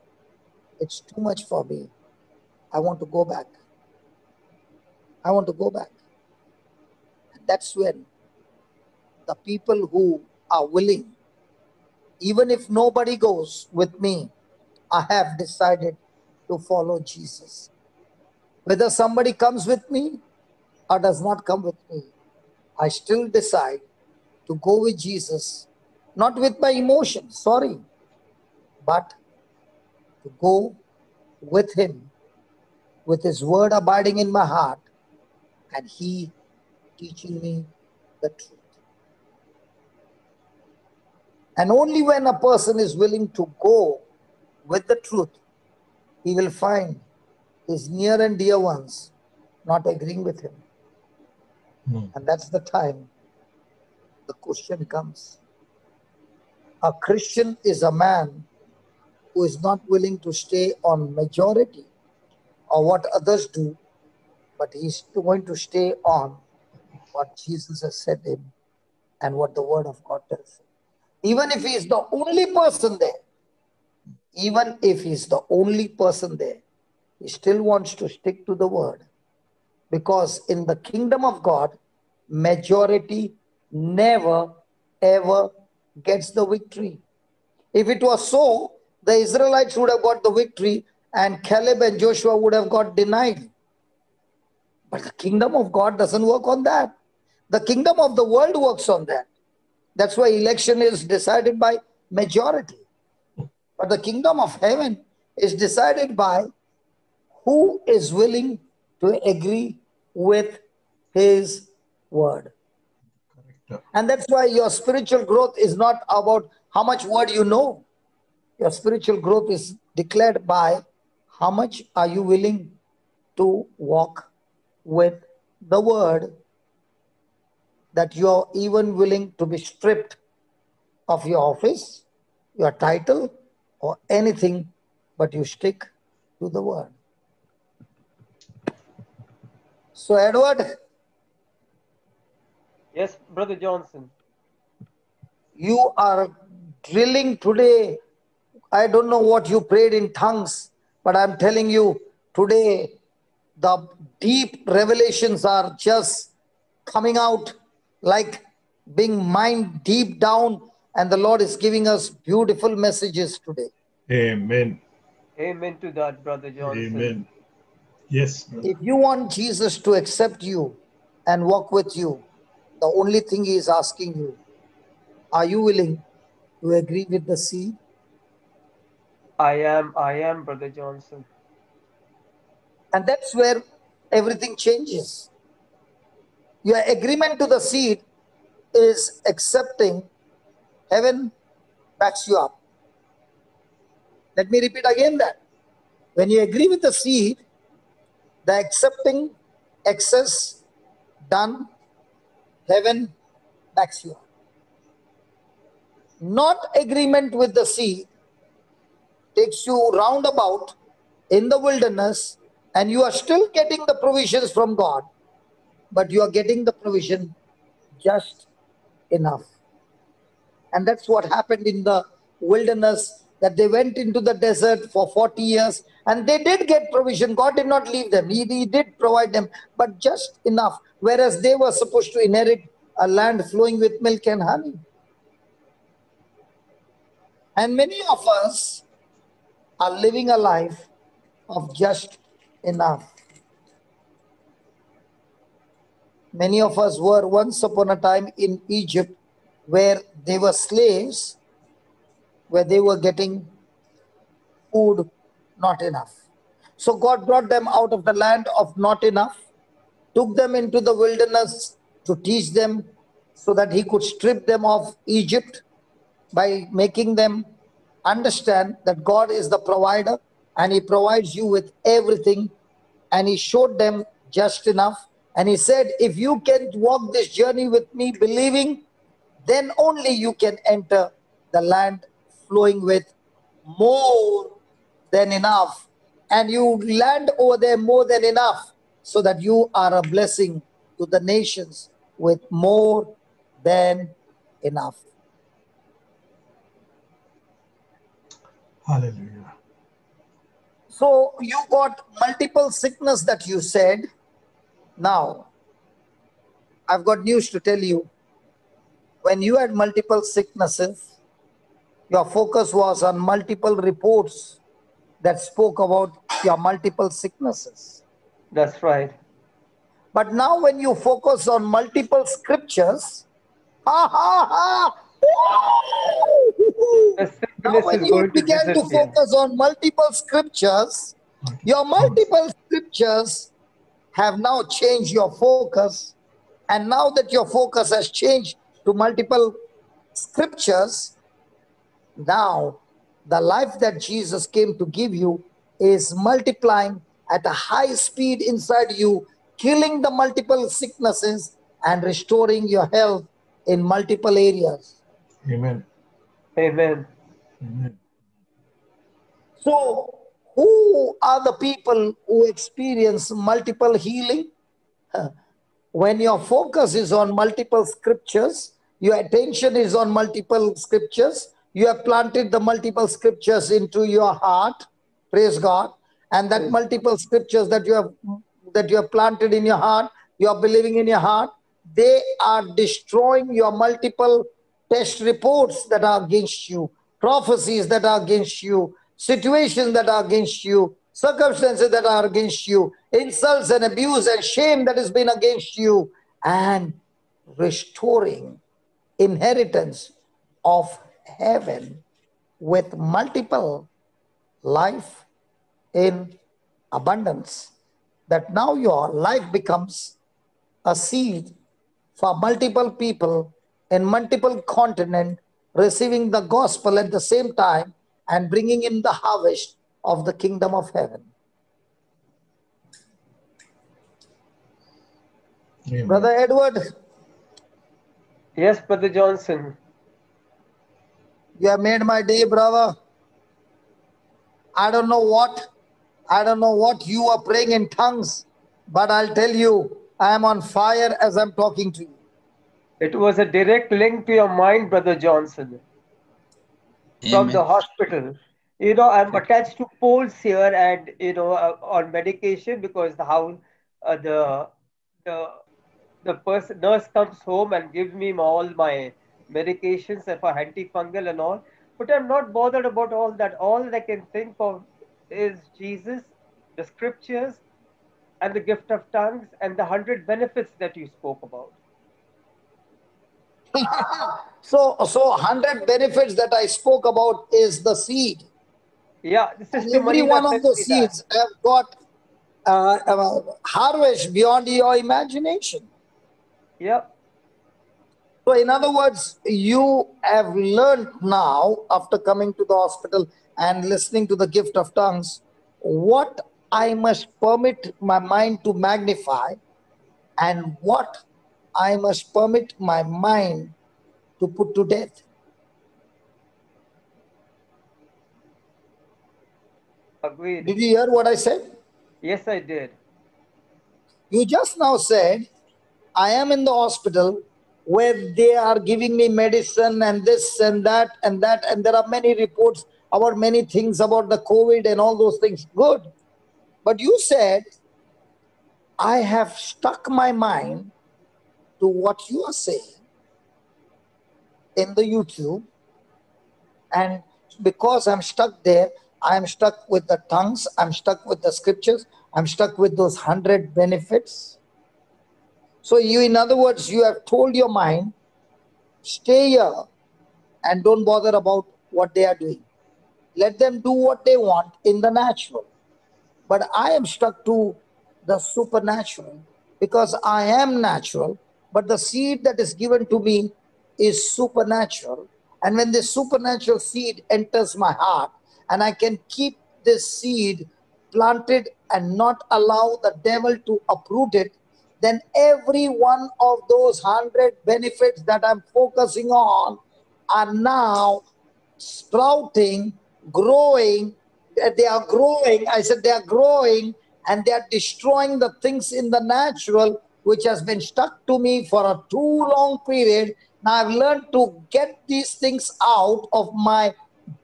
it's too much for me. I want to go back. I want to go back. And that's when the people who are willing, even if nobody goes with me, I have decided to follow Jesus. Whether somebody comes with me or does not come with me, I still decide to go with Jesus, not with my emotions, but to go with him, with his word abiding in my heart, and he teaching me the truth. And only when a person is willing to go with the truth, he will find his near and dear ones not agreeing with him. And that's the time the question comes. A Christian is a man who is not willing to stay on majority or what others do, but he's going to stay on what Jesus has said him and what the word of God tells him. Even if he is the only person there, he still wants to stick to the word. Because in the kingdom of God, majority never, ever gets the victory. If it was so, the Israelites would have got the victory and Caleb and Joshua would have got denied. But the kingdom of God doesn't work on that. The kingdom of the world works on that. That's why election is decided by majority. But the kingdom of heaven is decided by who is willing to agree with his word. And that's why your spiritual growth is not about how much word you know. Your spiritual growth is declared by how much are you willing to walk with the word that you are even willing to be stripped of your office, your title, or anything, but you stick to the word. So, Edward, Yes, Brother Johnson. you are drilling today. I don't know what you prayed in tongues, but I'm telling you, today the deep revelations are just coming out like being mined deep down, and the Lord is giving us beautiful messages today. Amen. Amen to that, Brother Johnson. Amen. Yes, brother. If you want Jesus to accept you and walk with you, the only thing He is asking you, are you willing to agree with the seed? I am, Brother Johnson. And that's where everything changes. Your agreement to the seed is accepting. Heaven backs you up. Let me repeat again that. When you agree with the seed, the accepting, access, done, heaven backs you up. Not agreement with the seed takes you roundabout in the wilderness, and you are still getting the provisions from God, but you are getting the provision just enough. And that's what happened in the wilderness, that they went into the desert for 40 years and they did get provision. God did not leave them. He did provide them, but just enough. Whereas they were supposed to inherit a land flowing with milk and honey. And many of us are living a life of just enough. Many of us were once upon a time in Egypt, where they were slaves, where they were getting food not enough. So God brought them out of the land of not enough, took them into the wilderness to teach them, so that He could strip them of Egypt by making them understand that God is the provider and He provides you with everything. And He showed them just enough. And He said, if you can walk this journey with me believing, then only you can enter the land flowing with more than enough. And you land over there more than enough, so that you are a blessing to the nations with more than enough. Hallelujah. So you got multiple sickness that you said. Now, I've got news to tell you. When you had multiple sicknesses, your focus was on multiple reports that spoke about your multiple sicknesses. That's right. But now when you focus on multiple scriptures, now The sickness when is you going to began to disappear. focus on multiple scriptures, your multiple scriptures have now changed your focus. And now that your focus has changed to multiple scriptures, now the life that Jesus came to give you is multiplying at a high speed inside you, killing the multiple sicknesses and restoring your health in multiple areas. Amen. Amen. Amen. So, who are the people who experience multiple healing? When your focus is on multiple scriptures, your attention is on multiple scriptures, you have planted the multiple scriptures into your heart, praise God, and that multiple scriptures that you have planted in your heart, you are believing in your heart, they are destroying your multiple test reports that are against you, prophecies that are against you, situations that are against you, circumstances that are against you, insults and abuse and shame that has been against you, and restoring inheritance of heaven with multiple life in abundance. That now your life becomes a seed for multiple people in multiple continents, receiving the gospel at the same time and bringing in the harvest of the kingdom of heaven. Amen. Brother Edward, Yes, Brother Johnson. You have made my day, brother. I don't know what you are praying in tongues, but I'll tell you, I am on fire as I'm talking to you. It was a direct link to your mind, Brother Johnson, from the Amen. hospital. You know, I'm attached to poles here, and on medication because the the the person nurse comes home and gives me all my medications for antifungal and all. But I'm not bothered about all that. All I can think of is Jesus, the scriptures, and the gift of tongues, and the 100 benefits that you spoke about. So 100 benefits that I spoke about is the seed. Yeah, the And Sister every Marina one of sent those me that. seeds have got harvest beyond your imagination. Yeah, So in other words, you have learned now after coming to the hospital and listening to the gift of tongues, what I must permit my mind to magnify and what I must permit my mind to put to death. agreed. Did you hear what I said? Yes, I did. You just now said, I am in the hospital where they are giving me medicine and this and that and that, and there are many reports about many things about the COVID and all those things. Good. But you said, I have stuck my mind to what you are saying in the YouTube, and because I'm stuck there, I'm stuck with the tongues, I'm stuck with the scriptures, I'm stuck with those 100 benefits. So you, in other words, you have told your mind, stay here and don't bother about what they are doing. Let them do what they want in the natural. But I am stuck to the supernatural because I am natural, but the seed that is given to me is supernatural. And when this supernatural seed enters my heart, and I can keep this seed planted and not allow the devil to uproot it, then every one of those 100 benefits that I'm focusing on are now sprouting, growing. They are growing. I said they are growing, and they are destroying the things in the natural which has been stuck to me for a too long period. Now I've learned to get these things out of my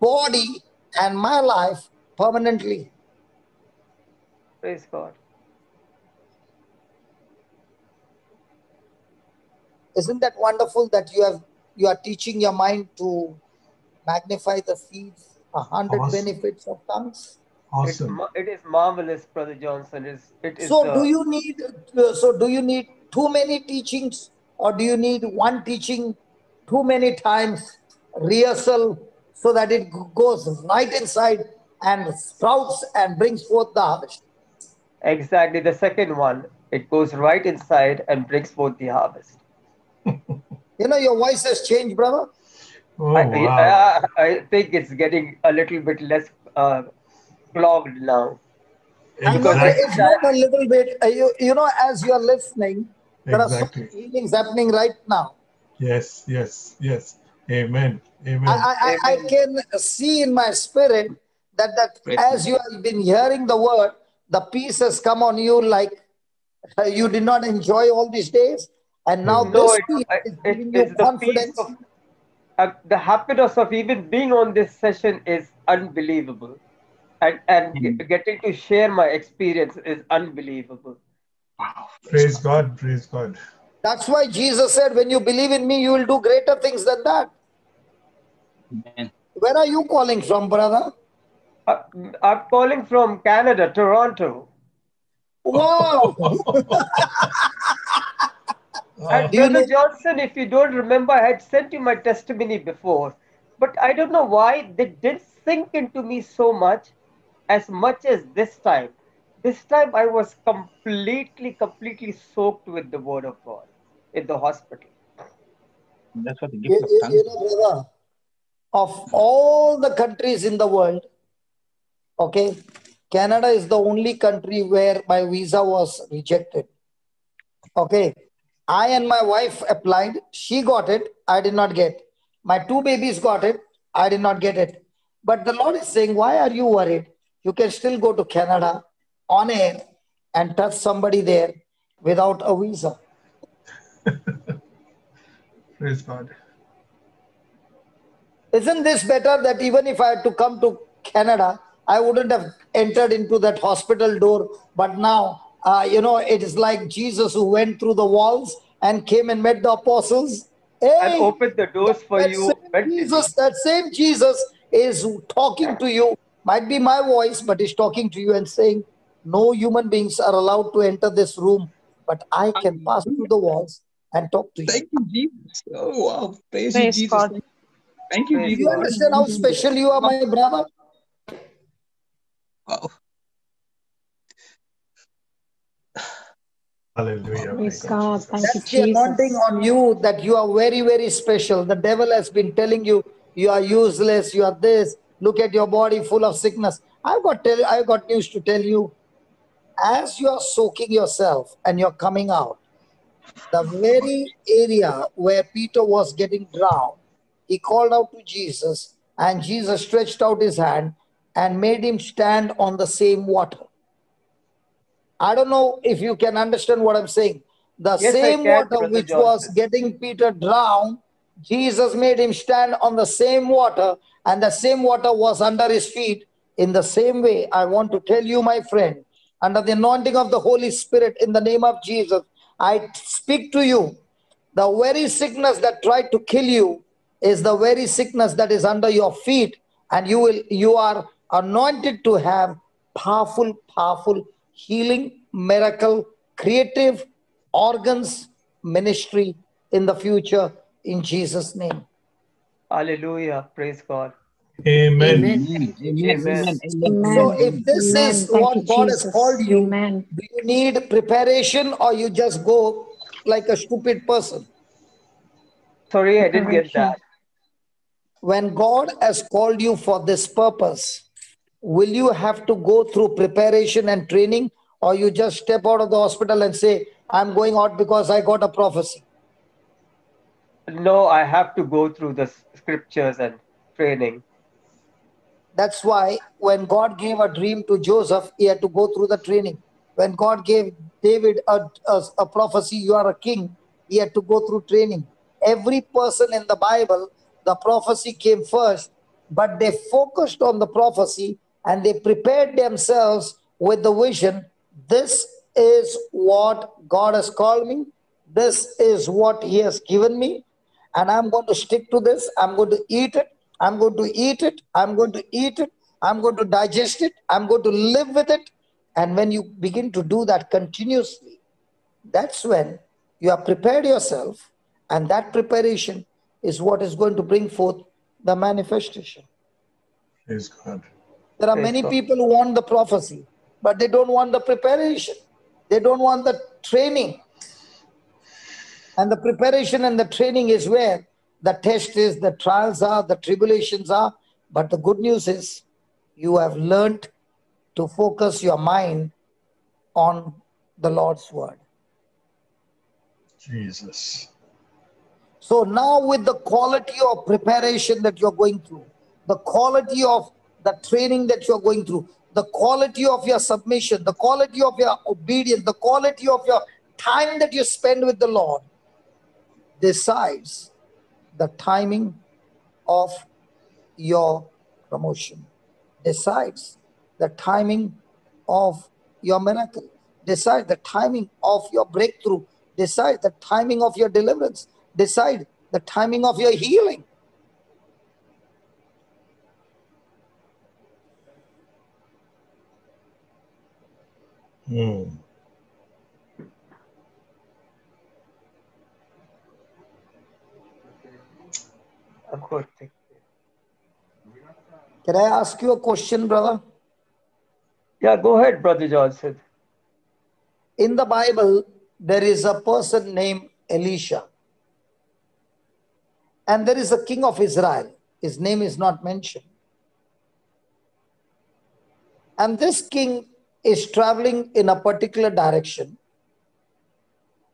body and my life permanently. Praise God. Isn't that wonderful that you are teaching your mind to magnify the seeds, 100 Awesome. benefits of tongues? Awesome. It is marvelous, Brother Johnson. It is So do you need too many teachings, or do you need one teaching too many times, rehearsal, so that it goes right inside and sprouts and brings forth the harvest? exactly the second one. It goes right inside and brings forth the harvest. You know, your voice has changed, brother. Oh, wow. I think it's getting a little bit less clogged now. I know Because it's Exactly. not a little bit. You know, as you are listening, there are so Exactly. many healings happening right now. Yes, yes, yes. Amen. Amen. I Amen. can see in my spirit that Praise as you have been hearing the word, the peace has come on you like you did not enjoy all these days. And now Amen. No, this peace is giving you it's the peace confidence. of the happiness of even being on this session is unbelievable, and God. getting to share my experience is unbelievable. Wow. Praise God. Praise God. That's why Jesus said, when you believe in me, you will do greater things than that. Amen. Where are you calling from, brother? Uh, I'm calling from Canada, Toronto. Wow. And Do you Brother know? Johnson, if you don't remember, I had sent you my testimony before, but I don't know why they didn't sink into me as much as this time. This time I was completely soaked with the Word of God in the hospital. That's what the gift of tongues You know, brother, of all the countries in the world, okay, Canada is the only country where my visa was rejected. Okay. I and my wife applied. She got it. I did not get. My two babies got it. I did not get it. But the Lord is saying, why are you worried? You can still go to Canada on air and touch somebody there without a visa. Praise God. Isn't this better that even if I had to come to Canada, I wouldn't have entered into that hospital door. But now, it is like Jesus who went through the walls and came and met the apostles. And Hey, opened the doors for you mentally. that same Jesus is talking to you. Might be my voice, but he's talking to you and saying, no human beings are allowed to enter this room, but I can pass through the walls and talk to you. Thank you, Jesus. Oh, wow. Praise you, Praise Jesus. God. Thank you, Praise Do Jesus. you God. understand how special you are, my brother? Wow. Hallelujah. Praise Thank you, God. Jesus. Thank you, That's the anointing Jesus. on you that you are very, very special. The devil has been telling you, you are useless, you are this. Look at your body full of sickness. I've got news to tell you. As you are soaking yourself and you're coming out, the very area where Peter was getting drowned, he called out to Jesus, and Jesus stretched out his hand and made him stand on the same water. I don't know if you can understand what I'm saying. The Yes, I same can, water Brother which was Johnson. getting Peter drowned, Jesus made him stand on the same water, and the same water was under his feet. In the same way, I want to tell you, my friend, under the anointing of the Holy Spirit, in the name of Jesus, I speak to you. The very sickness that tried to kill you is the very sickness that is under your feet, and you are anointed to have powerful healing, miracle, creative organs, ministry in the future, in Jesus' name. Hallelujah. Praise God. Amen. Amen. Amen. Thank you, Amen. Amen. Amen. Jesus. Amen. So Amen. if this Amen. is Thank you, what God has Jesus. called you, Amen. do you need preparation or you just go like a stupid person? Sorry, I didn't get Preparation. that. When God has called you for this purpose, will you have to go through preparation and training, or you just step out of the hospital and say, I'm going out because I got a prophecy? No, I have to go through the scriptures and training. That's why when God gave a dream to Joseph, he had to go through the training. When God gave David a prophecy, you are a king, he had to go through training. Every person in the Bible, the prophecy came first, but they focused on the prophecy and they prepared themselves with the vision. This is what God has called me. This is what he has given me, and I'm going to stick to this. I'm going to eat it. I'm going to eat it. I'm going to eat it. I'm going to digest it. I'm going to live with it. And when you begin to do that continuously, that's when you have prepared yourself, and that preparation is what is going to bring forth the manifestation. Praise God. There are Praise many God. people who want the prophecy, but they don't want the preparation. They don't want the training. And the preparation and the training is where the test is, the trials are, the tribulations are. But the good news is you have learned to focus your mind on the Lord's word. Jesus. So now with the quality of preparation that you're going through, the quality of the training that you're going through, the quality of your submission, the quality of your obedience, the quality of your time that you spend with the Lord decides the timing of your promotion, decides the timing of your miracle, decide the timing of your breakthrough, decide the timing of your deliverance, decide the timing of your healing. Hmm. I'm good. Can I ask you a question, brother? Yeah, go ahead, Brother Johnson. In the Bible, there is a person named Elisha, and there is a king of Israel. His name is not mentioned. And this king is traveling in a particular direction.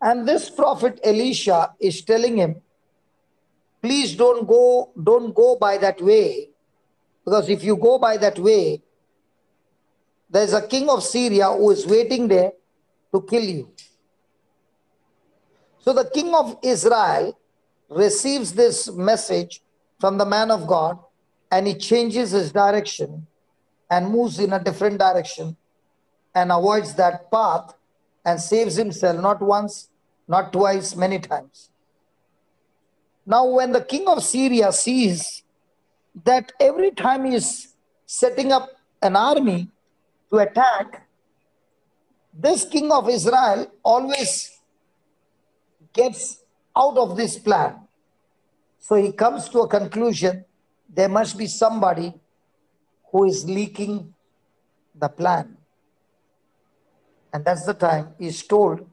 And this prophet Elisha is telling him, please don't go by that way, because if you go by that way, there's a king of Syria who is waiting there to kill you. So the king of Israel receives this message from the man of God, and he changes his direction and moves in a different direction and avoids that path and saves himself, not once, not twice, many times. Now, when the king of Syria sees that every time he is setting up an army to attack, this king of Israel always gets out of this plan. So he comes to a conclusion, there must be somebody who is leaking the plan. And that's the time he's told,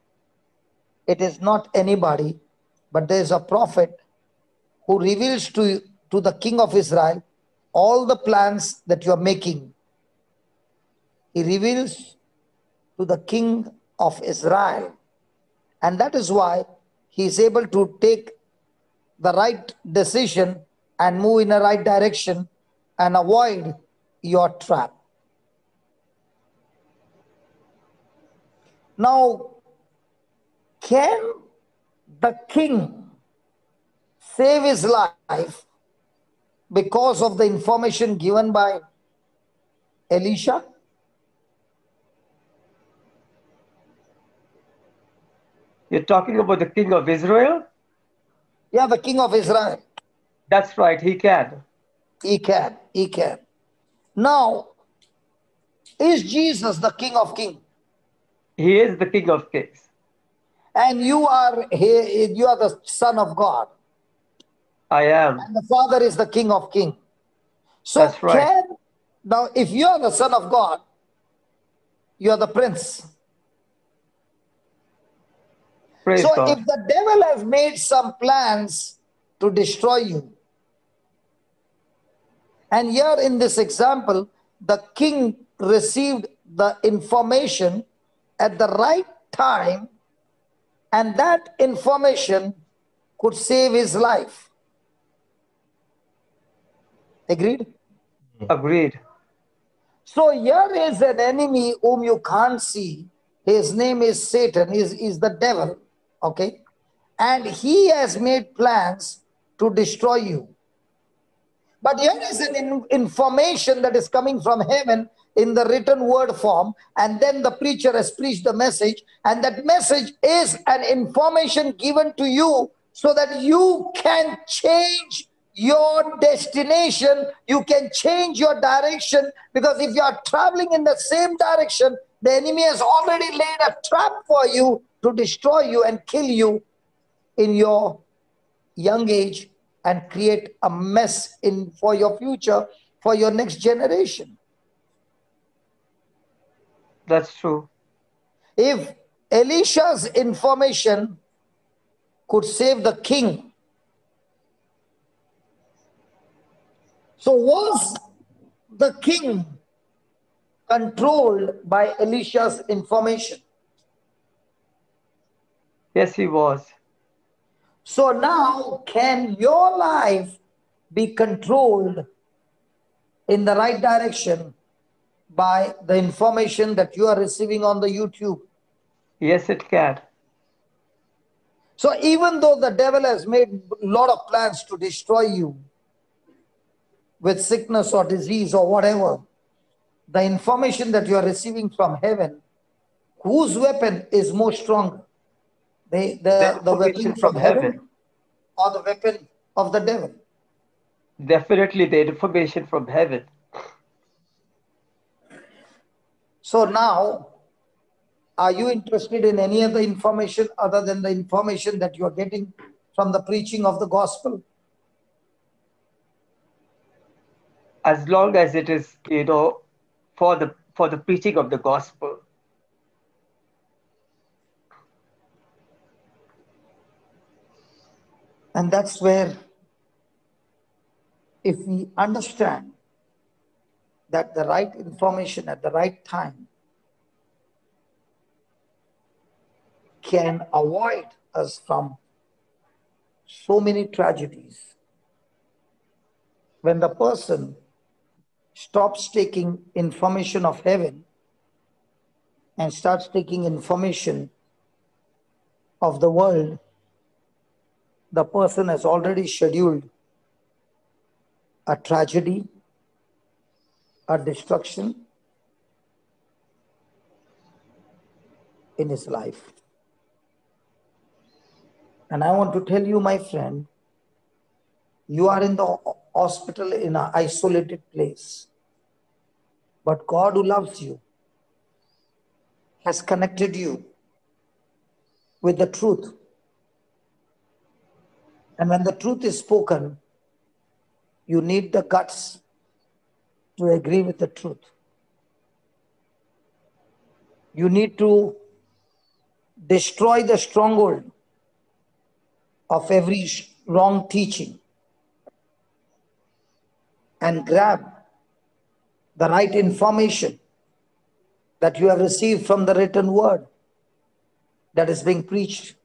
it is not anybody, but there is a prophet who reveals to the king of Israel all the plans that you are making. He reveals to the king of Israel. And that is why he is able to take the right decision and move in the right direction and avoid your trap. Now, can the king save his life because of the information given by Elisha? You're talking about the king of Israel? Yeah, the king of Israel. That's right, he can. He can. He can. Now, is Jesus the King of Kings? He is the King of Kings. And you are the Son of God. I am. And the Father is the King of Kings. So That's right. now if you are the Son of God, you are the Prince. Praise so God. if the devil has made some plans to destroy you, and here in this example, the king received the information at the right time, and that information could save his life. Agreed? Agreed. So here is an enemy whom you can't see. His name is Satan, is the devil, okay? And he has made plans to destroy you. But here is an information that is coming from heaven in the written word form, and then the preacher has preached the message, and that message is an information given to you so that you can change your destination, you can change your direction, because if you are traveling in the same direction, the enemy has already laid a trap for you to destroy you and kill you in your young age and create a mess for your future, for your next generation. That's true. If Elisha's information could save the king, so was the king controlled by Elisha's information? Yes, he was. So now, can your life be controlled in the right direction by the information that you are receiving on the YouTube? Yes, it can. So even though the devil has made a lot of plans to destroy you with sickness or disease or whatever, the information that you are receiving from heaven, whose weapon is more stronger? The weapon from heaven or the weapon of the devil? Definitely the information from heaven. So now, are you interested in any other information other than the information that you are getting from the preaching of the gospel? As long as it is, for the preaching of the gospel. And that's where, if we understand that the right information at the right time can avoid us from so many tragedies. When the person stops taking information of heaven and starts taking information of the world, the person has already scheduled a tragedy, a destruction in his life. And I want to tell you, my friend, you are in the hospital in an isolated place. But God, who loves you, has connected you with the truth. And when the truth is spoken, you need the guts to agree with the truth. You need to destroy the stronghold of every wrong teaching and grab the right information that you have received from the written word that is being preached.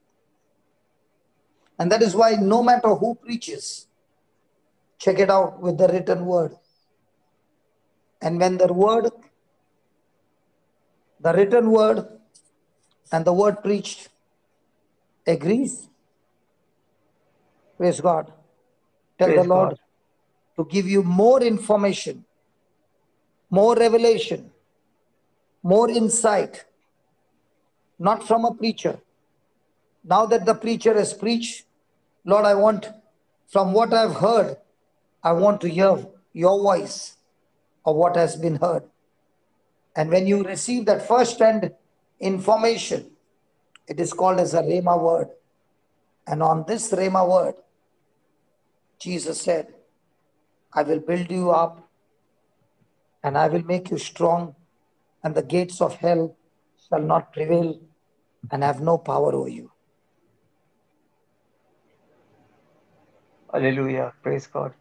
And that is why no matter who preaches, check it out with the written word. And when the written word and the word preached agrees, praise God. Tell Praise the Lord God. to give you more information, more revelation, more insight, not from a preacher. Now that the preacher has preached, Lord, I want, from what I've heard, I want to hear your voice of what has been heard. And when you receive that first-hand information, it is called as a Rhema word. And on this Rhema word, Jesus said, I will build you up and I will make you strong, and the gates of hell shall not prevail and have no power over you. Hallelujah. Praise God.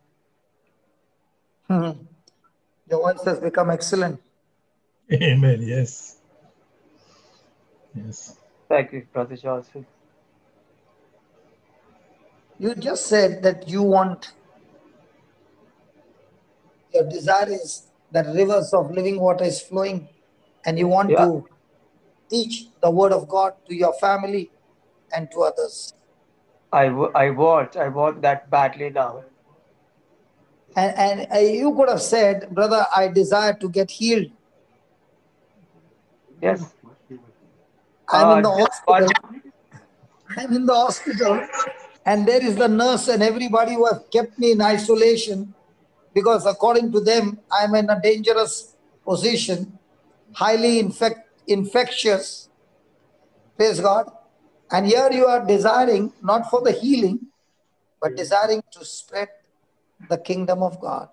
Your voice has become excellent. Amen. Yes. Yes. Thank you, Brother Johnson. You just said that you want, your desire is that rivers of living water is flowing, and you want Yeah, to teach the word of God to your family and to others. I want that badly now. And you could have said, brother, I desire to get healed. Yes. I'm in the Just one. hospital. I'm in the hospital, and there is the nurse and everybody who have kept me in isolation because according to them, I'm in a dangerous position, highly infectious. Praise God. And here you are desiring not for the healing, but desiring to spread the kingdom of God.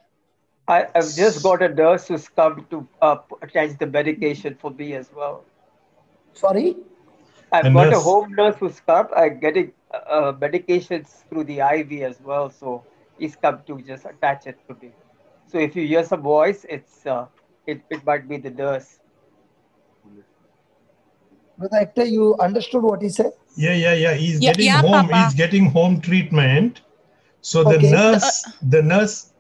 I've just got a nurse who's come to attach the medication for me as well. Sorry? I've A got a nurse. home nurse who's come. I'm getting medications through the IV as well. So he's come to just attach it to me. So if you hear some voice, it might be the nurse. Brother Hector, you understood what he said? Yeah. He's Yeah, getting yeah, home. Papa. He's getting home treatment. So the Okay. nurse.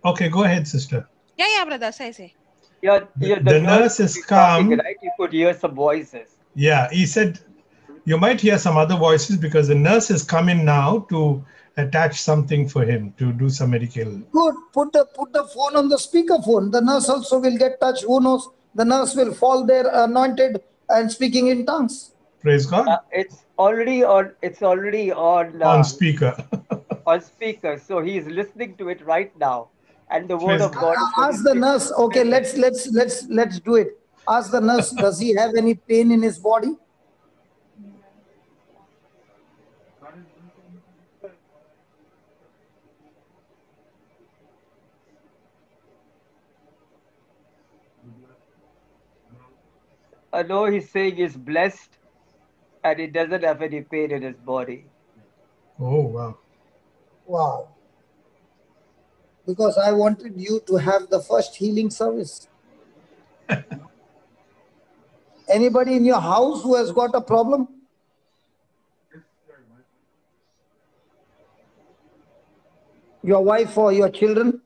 Okay, go ahead, sister. Yeah, brother. Say. Yeah, the The nurse nurse could has be talking, come. right? You could hear some voices. Yeah, he said you might hear some other voices because the nurse has come in now to attach something for him to do some medical. Good. Put the phone on the speakerphone. The nurse also will get touched. Who knows? The nurse will fall there anointed and speaking in tongues. Praise God. It's already on. It's already On speaker. on speaker. So he's listening to it right now, and the word Praise of God. God is on Ask his the lips. nurse. Okay, let's do it. Ask the nurse. Does he have any pain in his body? I know he's saying he's blessed, and he doesn't have any pain in his body. Oh wow. Wow. Because I wanted you to have the first healing service. Anybody in your house who has got a problem? Your wife or your children?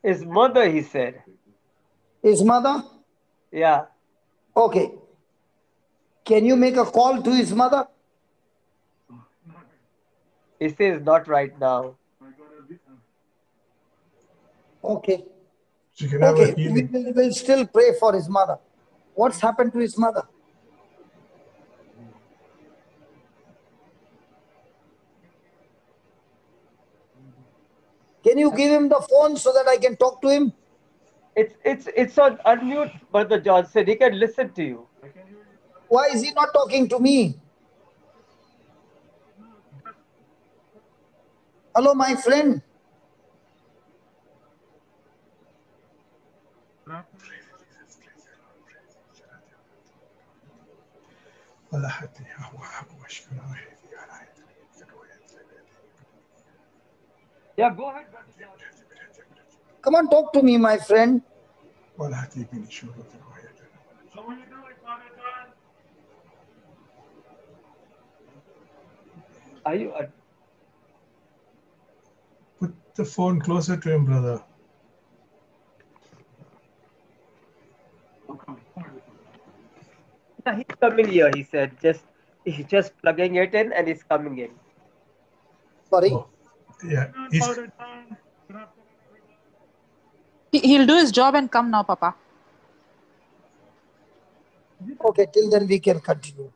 His mother, he said. His mother? Yeah. Okay. Can you make a call to his mother? He says not right now. Okay. She can have a Okay. healing. We'll still pray for his mother. What's happened to his mother? Can you give him the phone so that I can talk to him? It's on unmute, Brother Johnson. He can listen to you. Why is he not talking to me? Hello, my friend. Yeah, go ahead, Brother Johnson. Come on, talk to me, my friend. Are you? Put the phone closer to him, brother. Yeah, he's coming here. He said he's just plugging it in and he's coming in. Sorry. Oh, yeah. He'll do his job and come now, Papa. Okay, till then we can continue.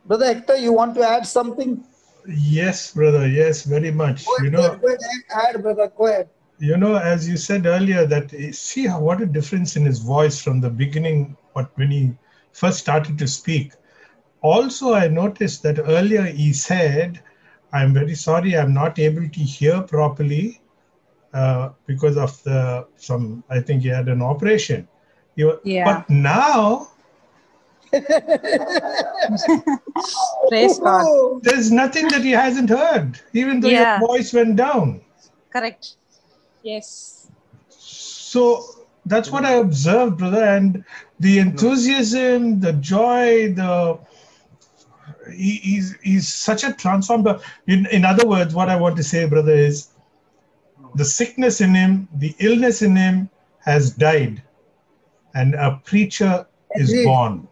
Brother Hector, you want to add something? Yes, brother. Yes, very much. Go ahead, add, brother. Go ahead. You know, as you said earlier, that see what a difference in his voice from the beginning, when he first started to speak. Also, I noticed that earlier he said, "I'm very sorry, I'm not able to hear properly because of I think he had an operation." Yeah. But now, Praise God. there's nothing that he hasn't heard, even though Yeah. your voice went down. Correct. Yes. So that's what I observed, brother, and the enthusiasm, the joy, he's such a transformer. In other words, what I want to say, brother, is the sickness in him, the illness in him has died, and a preacher is born.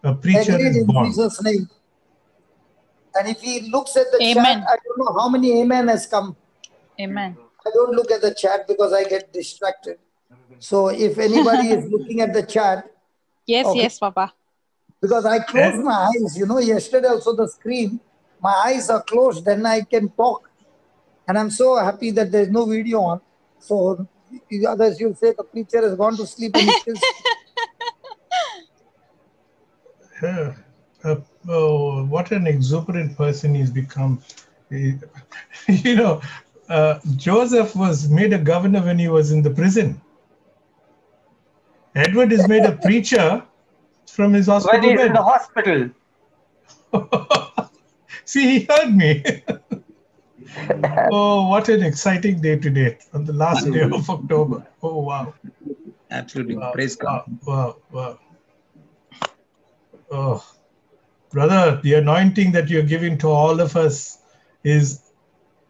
A preacher is in born. Jesus' name. And if he looks at the Amen. chat, I don't know how many amen has come. Amen. I don't look at the chat because I get distracted. So if anybody is looking at the chat. Yes, okay, yes, Papa. Because I close my eyes, yesterday also the screen, my eyes are closed, then I can talk. And I'm so happy that there's no video on. So others you'll say the preacher has gone to sleep and he still What an exuberant person he's become. Joseph was made a governor when he was in the prison. Edward is made a preacher from his hospital when he's bed. in the hospital. See, he heard me. Oh, what an exciting day today, on the last day of October. Oh, wow. Absolutely. Wow, Praise God. Wow. Oh, brother, the anointing that you're giving to all of us is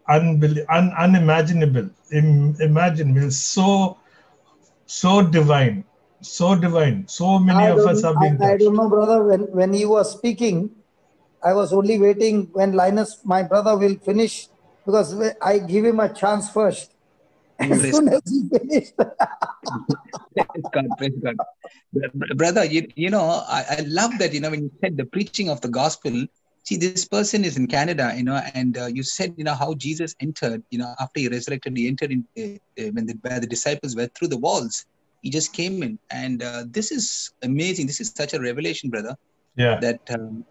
unimaginable, imaginable, so divine. So divine. So many of us are being touched. I don't know, brother. When he was speaking, I was only waiting when Linus, my brother, will finish because I give him a chance first. As soon as he finished. Praise God. Brother, I love that, when you said the preaching of the gospel. See, this person is in Canada, and you said, how Jesus entered, after he resurrected, he entered in when the disciples were through the walls. He just came in, and this is amazing. This is such a revelation, brother. Yeah. That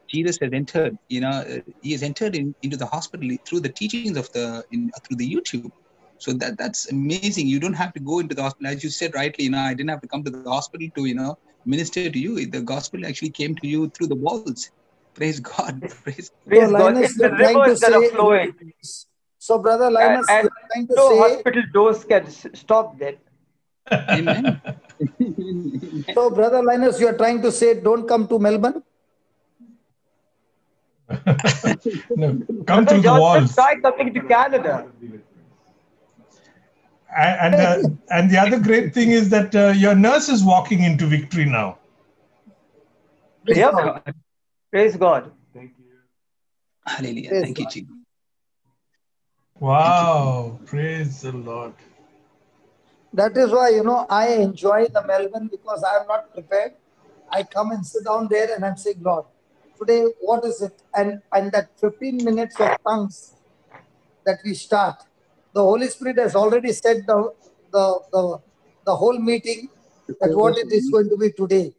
Jesus has entered. He has entered into the hospital through the teachings of through the YouTube. So that's amazing. You don't have to go into the hospital, as you said rightly. I didn't have to come to the hospital to minister to you. The gospel actually came to you through the walls. Praise God. Praise God. Linus, It's the rivers that are flowing. So, brother Linus, and you're trying to no say hospital doors can stop that. Amen. So, brother Linus, you're trying to say don't come to Melbourne? No, come through the Johnson, walls. try coming to Canada. And the other great thing is that your nurse is walking into victory now. Yep. Praise God. Hallelujah. Praise Thank you, God. Jesus. Wow. Praise the Lord. That is why, I enjoy the Melbourne, because I am not prepared. I come and sit down there and I'm saying, Lord, today, what is it? And that 15 minutes of tongues that we start, the Holy Spirit has already said the whole meeting that what it is going to be today.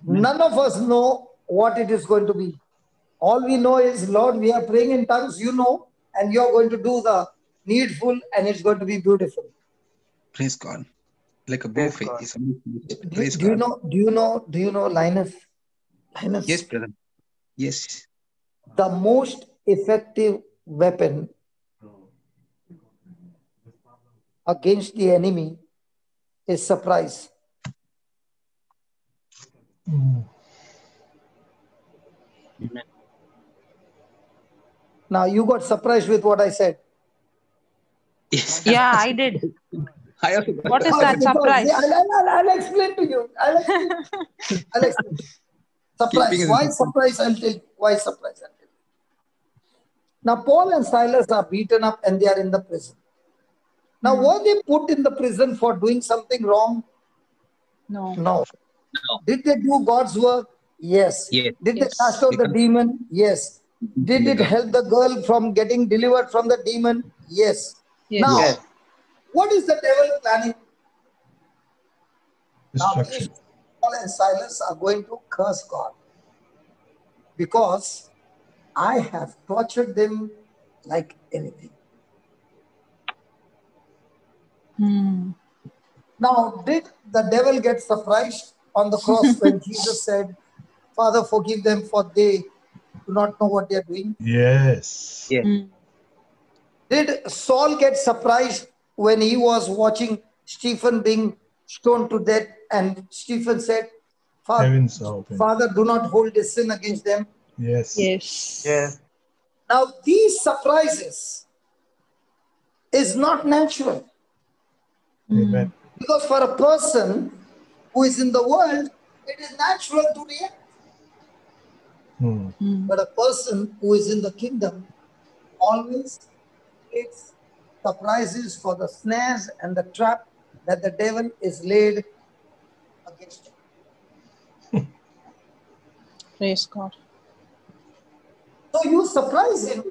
None of us know what it is going to be. All we know is, Lord, we are praying in tongues, and you're going to do the needful, and it's going to be beautiful. Praise God. Like a Praise buffet. God. It's amazing. Praise Do you God. know, Linus? Linus? Yes, brother. Yes. The most effective weapon against the enemy is surprise. Now, you got surprised with what I said. Yes. Yeah, I did. I also got What is that Because- surprise? I'll explain to you. I'll explain. Surprise. Keeping it Why in- surprise? I'll tell you. Why surprise? I'll tell you. Now, Paul and Silas are beaten up and they are in the prison. Now, were they put in the prison for doing something wrong? No. No. Did they do God's work? Yes. Yes. Did Yes. they cast out the demon? Yes. Did it help the girl from getting delivered from the demon? Yes. Yes. Now, Yes. what is the devil planning? Now, Destruction. these Paul and Silas are going to curse God because I have tortured them like anything. Now, did the devil get surprised on the cross when Jesus said, Father, forgive them, for they do not know what they are doing? Yes. Yes. Did Saul get surprised when he was watching Stephen being stoned to death and Stephen said, Heavens are open. Father, do not hold this sin against them? Yes. Yes. Yes. Now, these surprises is not natural. Amen. Because for a person who is in the world, it is natural to react. But a person who is in the kingdom always takes surprises for the snares and the trap that the devil is laid against him. Praise God. So you surprise him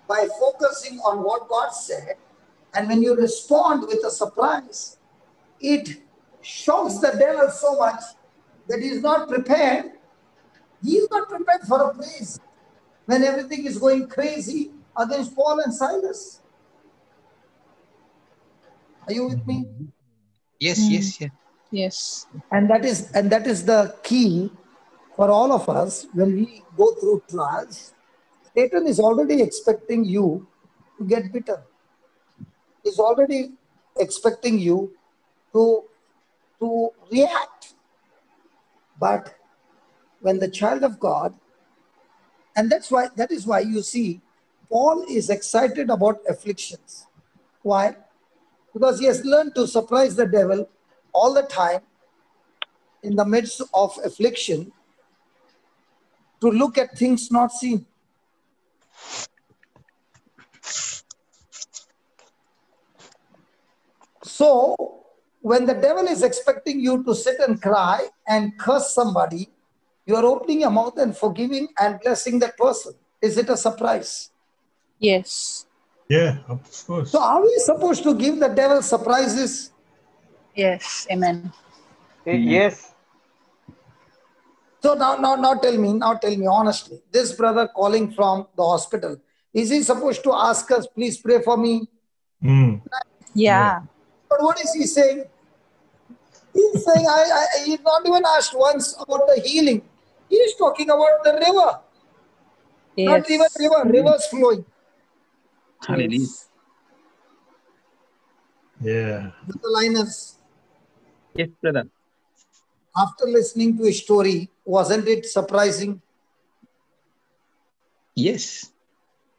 by focusing on what God said, and when you respond with a surprise, it shocks the devil so much that he is not prepared. He is not prepared for a praise when everything is going crazy against Paul and Silas. Are you with me? Yes. Yes. Yes. Yes. And that is the key for all of us when we go through trials. Satan is already expecting you to get bitter. He's already expecting you to react. But when the child of God, and that is why you see Paul is excited about afflictions. Why? Because he has learned to surprise the devil all the time in the midst of affliction, to look at things not seen. So, when the devil is expecting you to sit and cry and curse somebody, you are opening your mouth and forgiving and blessing that person. Is it a surprise? Yes. Yeah, of course. So, are we supposed to give the devil surprises? Yes. Amen. Yes. So now tell me honestly, this brother calling from the hospital, is he supposed to ask us, please pray for me? Yeah. But what is he saying? He's saying, he's not even asked once about the healing. He's talking about the river. Not even Yes. rivers flowing. Hallelujah. Yeah. Mr. Linus, Yes, brother. after listening to his story, wasn't it surprising? Yes.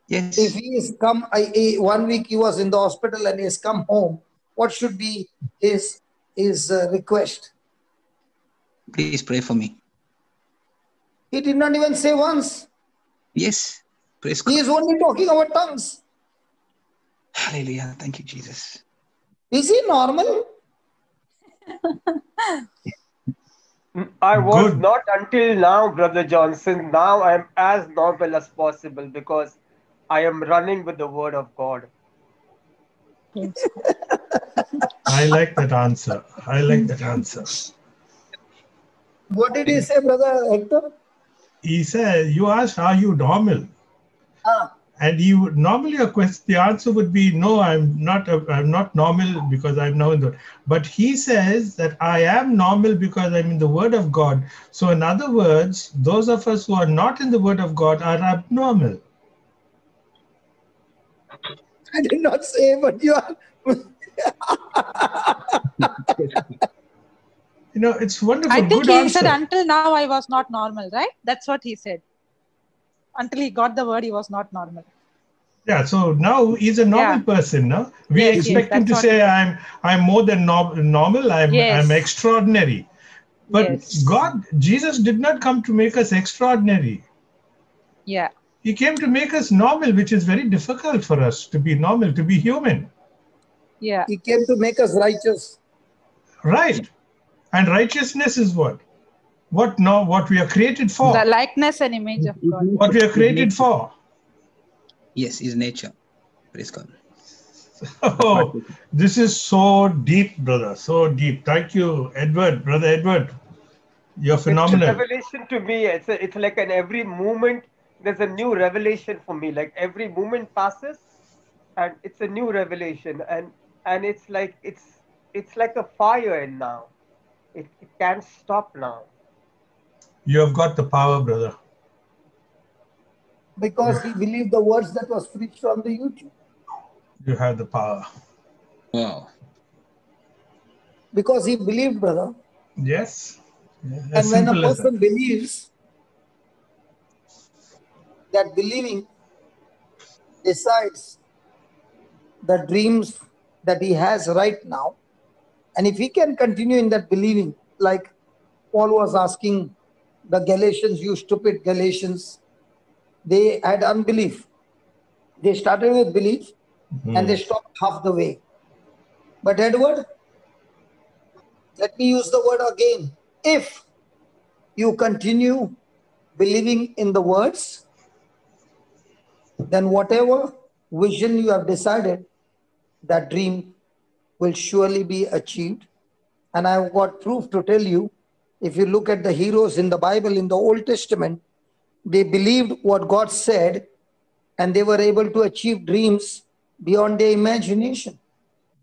Yes. If he is come, 1 week he was in the hospital and he has come home, what should be his request? Please pray for me. He did not even say once. Yes. Praise He God. is only talking about tongues. Hallelujah. Thank you, Jesus. Is he normal? I was Good. not until now, Brother Johnson. Now I am as normal as possible because I am running with the word of God. I like that answer. I like that answer. What did he say, Brother Hector? He said, you asked, are you normal? Ah, And you would normally the answer would be no, I'm not normal because I'm now in the. But he says that I am normal because I'm in the Word of God. So in other words, those of us who are not in the Word of God are abnormal. I did not say, but you are. You know, it's wonderful. I think Good he answer. said until now I was not normal, right? That's what he said. Until he got the word, he was not normal. Yeah, so now he's a normal person. No, we Yes, expect him that's to what he say, said. I'm more than normal. I'm Yes. extraordinary. But Yes. Jesus did not come to make us extraordinary. Yeah. He came to make us normal, which is very difficult for us to be normal, to be human. Yeah. He came to make us righteous. Right. And righteousness is what? What we are created for. The likeness and image of God. What we are created for. Yes, is nature. Praise God. Oh, this is so deep, brother. So deep. Thank you, Edward. Brother Edward. You're It's a phenomenal. revelation to me. It's like an every moment there's a new revelation for me. Like every moment passes, and it's a new revelation, and it's like a fire in now. It can't stop now. You have got the power, brother. Because he believed the words that was preached on the YouTube. You have the power. Wow. Because he believed, brother. Yes. Yeah, And when a person believes, that believing decides the dreams that he has right now. And if he can continue in that believing, like Paul was asking the Galatians, you stupid Galatians, they had unbelief. They started with belief and they stopped half the way. But Edward, let me use the word again. If you continue believing in the words, then whatever vision you have decided, that dream will surely be achieved. And I've got proof to tell you, if you look at the heroes in the Bible, in the Old Testament, they believed what God said and they were able to achieve dreams beyond their imagination,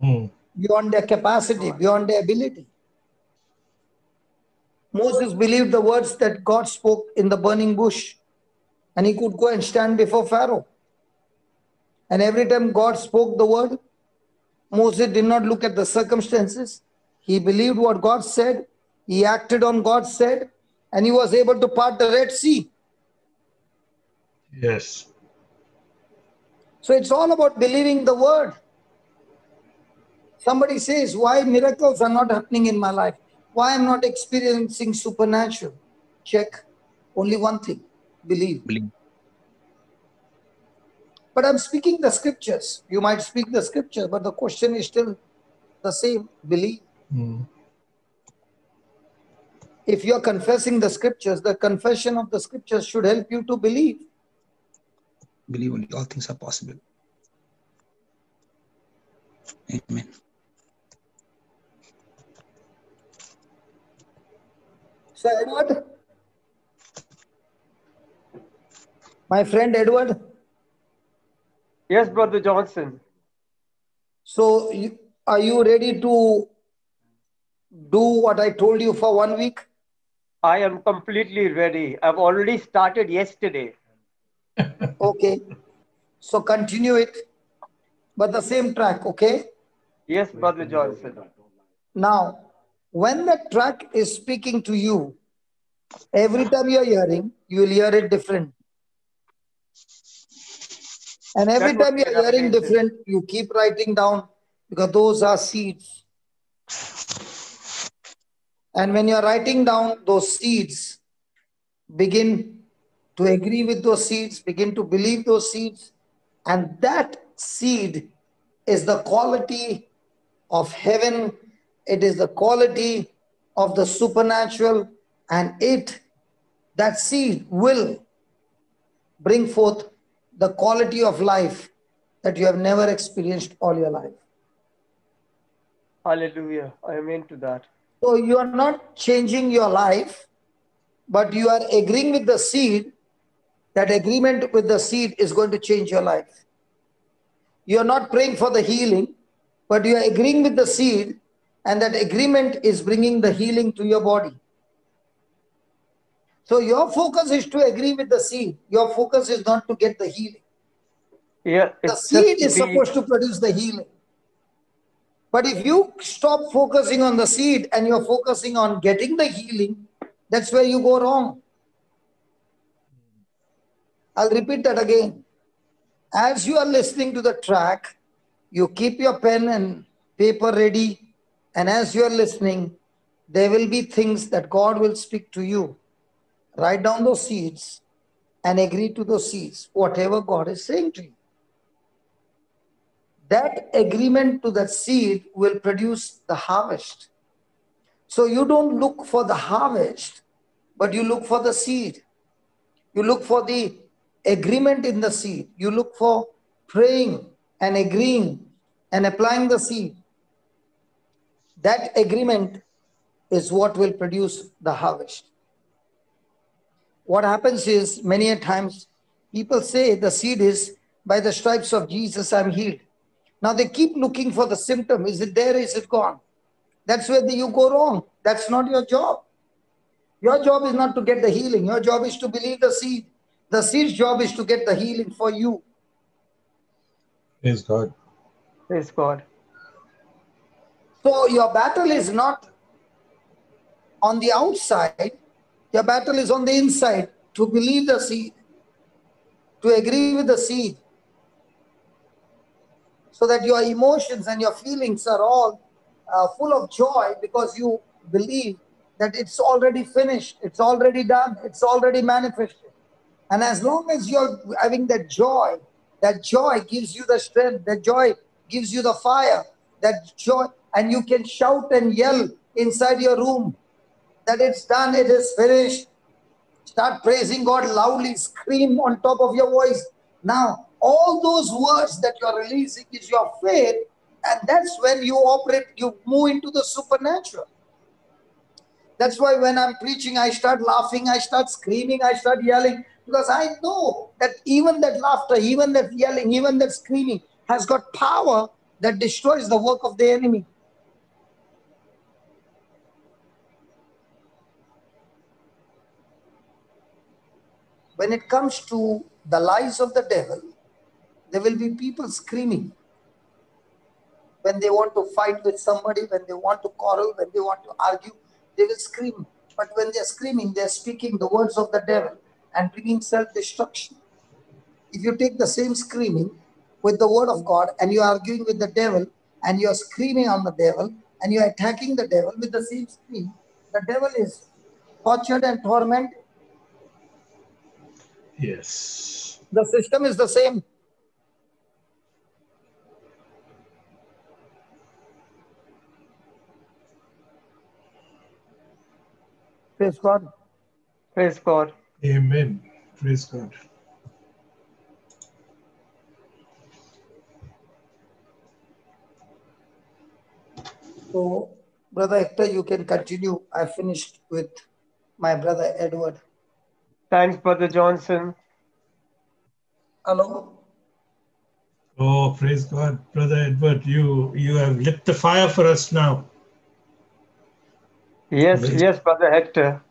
beyond their capacity, beyond their ability. Moses believed the words that God spoke in the burning bush, and he could go and stand before Pharaoh. And every time God spoke the word, Moses did not look at the circumstances. He believed what God said. He acted on God said, and he was able to part the Red Sea. Yes. So it's all about believing the word. Somebody says, why miracles are not happening in my life? Why I'm not experiencing supernatural? Check. Only one thing. Believe. But I'm speaking the scriptures. You might speak the scriptures, but the question is still the same. Believe. If you're confessing the scriptures, the confession of the scriptures should help you to believe. Believe only all things are possible. Amen. So Edward, my friend Edward. Yes, Brother Johnson. So are you ready to do what I told you for 1 week? I am completely ready. I've already started yesterday. Okay. So continue it, but the same track, okay? Yes, Brother Johnson. Now, when the track is speaking to you, every time you're hearing, you will hear it different. And every That was time my you're hearing revelation. different, you keep writing down because those are seeds. And when you're writing down those seeds, begin to agree with those seeds, begin to believe those seeds. And that seed is the quality of heaven. It is the quality of the supernatural. And that seed will bring forth the quality of life that you have never experienced all your life. Hallelujah. I am into that. So you are not changing your life, but you are agreeing with the seed. That agreement with the seed is going to change your life. You are not praying for the healing, but you are agreeing with the seed, and that agreement is bringing the healing to your body. So your focus is to agree with the seed. Your focus is not to get the healing. Yeah, The it's just seed is supposed to produce the healing. But if you stop focusing on the seed and you're focusing on getting the healing, that's where you go wrong. I'll repeat that again. As you are listening to the track, you keep your pen and paper ready. And as you are listening, there will be things that God will speak to you. Write down those seeds and agree to those seeds, whatever God is saying to you. That agreement to that seed will produce the harvest. So you don't look for the harvest, but you look for the seed. You look for the agreement in the seed. You look for praying and agreeing and applying the seed. That agreement is what will produce the harvest. What happens is, many a times, people say the seed is, by the stripes of Jesus, I'm healed. Now they keep looking for the symptom. Is it there? Is it gone? That's where you go wrong. That's not your job. Your job is not to get the healing. Your job is to believe the seed. The seed's job is to get the healing for you. Praise God. Praise God. So your battle is not on the outside. Your battle is on the inside, to believe the seed, to agree with the seed, so that your emotions and your feelings are all full of joy because you believe that it's already finished, it's already done, it's already manifested. And as long as you're having that joy gives you the strength, that joy gives you the fire, that joy, and you can shout and yell inside your room that it's done, it is finished. Start praising God loudly, scream on top of your voice. Now, all those words that you're releasing is your faith, and that's when you operate, you move into the supernatural. That's why when I'm preaching, I start laughing, I start screaming, I start yelling, because I know that even that laughter, even that yelling, even that screaming has got power that destroys the work of the enemy. When it comes to the lies of the devil, there will be people screaming. When they want to fight with somebody, when they want to quarrel, when they want to argue, they will scream. But when they're screaming, they're speaking the words of the devil and bringing self-destruction. If you take the same screaming with the word of God and you're arguing with the devil and you're screaming on the devil and you're attacking the devil with the same scream, the devil is tortured and tormented. Yes. The system is the same. Praise God. Praise God. Amen. Praise God. So, Brother Hector, you can continue. I finished with my brother Edward. Thanks, Brother Johnson. Hello? Oh, praise God. Brother Edward, you have lit the fire for us now. Yes, Brother Hector.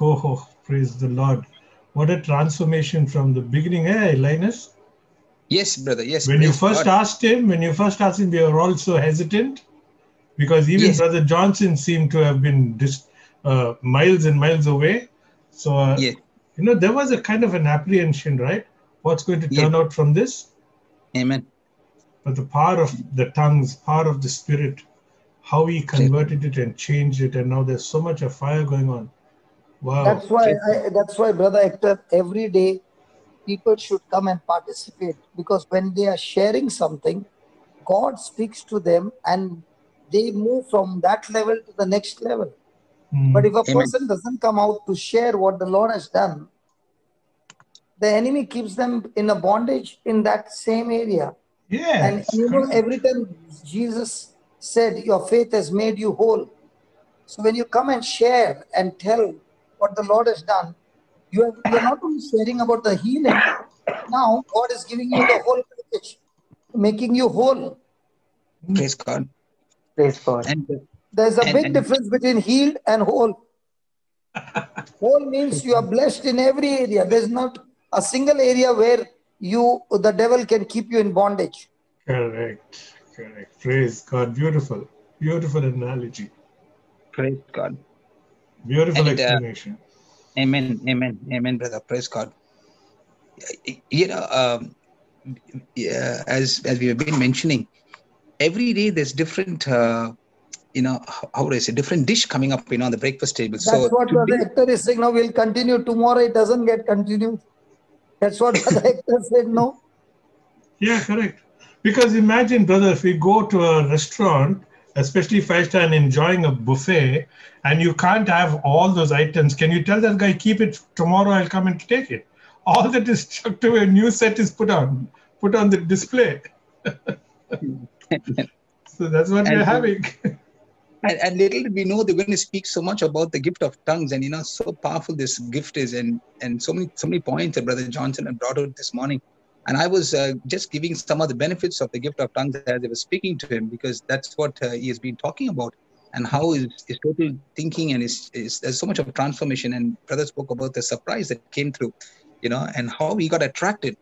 Oh, praise the Lord. What a transformation from the beginning, eh, Linus? Yes, brother. Yes. When you praise first God. asked him, we were all so hesitant, because even Yes. Brother Johnson seemed to have been miles and miles away. So, Yes. there was a kind of an apprehension, right? What's going to turn Yes. out from this? Amen. But the power of the tongues, power of the Spirit, how He converted it and changed it, and now there's so much of fire going on. Wow. That's why, Brother Hector, every day people should come and participate, because when they are sharing something, God speaks to them and they move from that level to the next level. But if a person doesn't come out to share what the Lord has done, the enemy keeps them in a bondage in that same area. Yes, and you know, every time Jesus said, your faith has made you whole. So when you come and share and tell what the Lord has done, you're not only sharing about the healing, now God is giving you the whole package, making you whole. Praise God. Praise God. And there's a big difference between healed and whole. Whole means you are blessed in every area. There's not a single area where the devil can keep you in bondage. Correct. Praise God. Beautiful analogy. Praise God. Beautiful explanation. Amen, brother. Praise God. You know, as we have been mentioning, every day there's different, you know, how would I say, different dish coming up, you know, on the breakfast table. That's what Brother Hector is saying. Now we'll continue. Tomorrow it doesn't get continued. That's what Brother Hector said, no? Yeah, correct. Because imagine, brother, if we go to a restaurant, especially 5-star, and enjoying a buffet, and you can't have all those items, can you tell that guy, keep it, tomorrow I'll come and take it? All that is chucked away, a new set is put on the display. So that's what we're having. And little did we know they're going to speak so much about the gift of tongues, and you know, so powerful this gift is, and so many points that Brother Johnson had brought out this morning. And I was just giving some of the benefits of the gift of tongues as I was speaking to him, because that's what he has been talking about, and how his total thinking and there's so much of transformation. And Brother spoke about the surprise that came through, you know, and how he got attracted,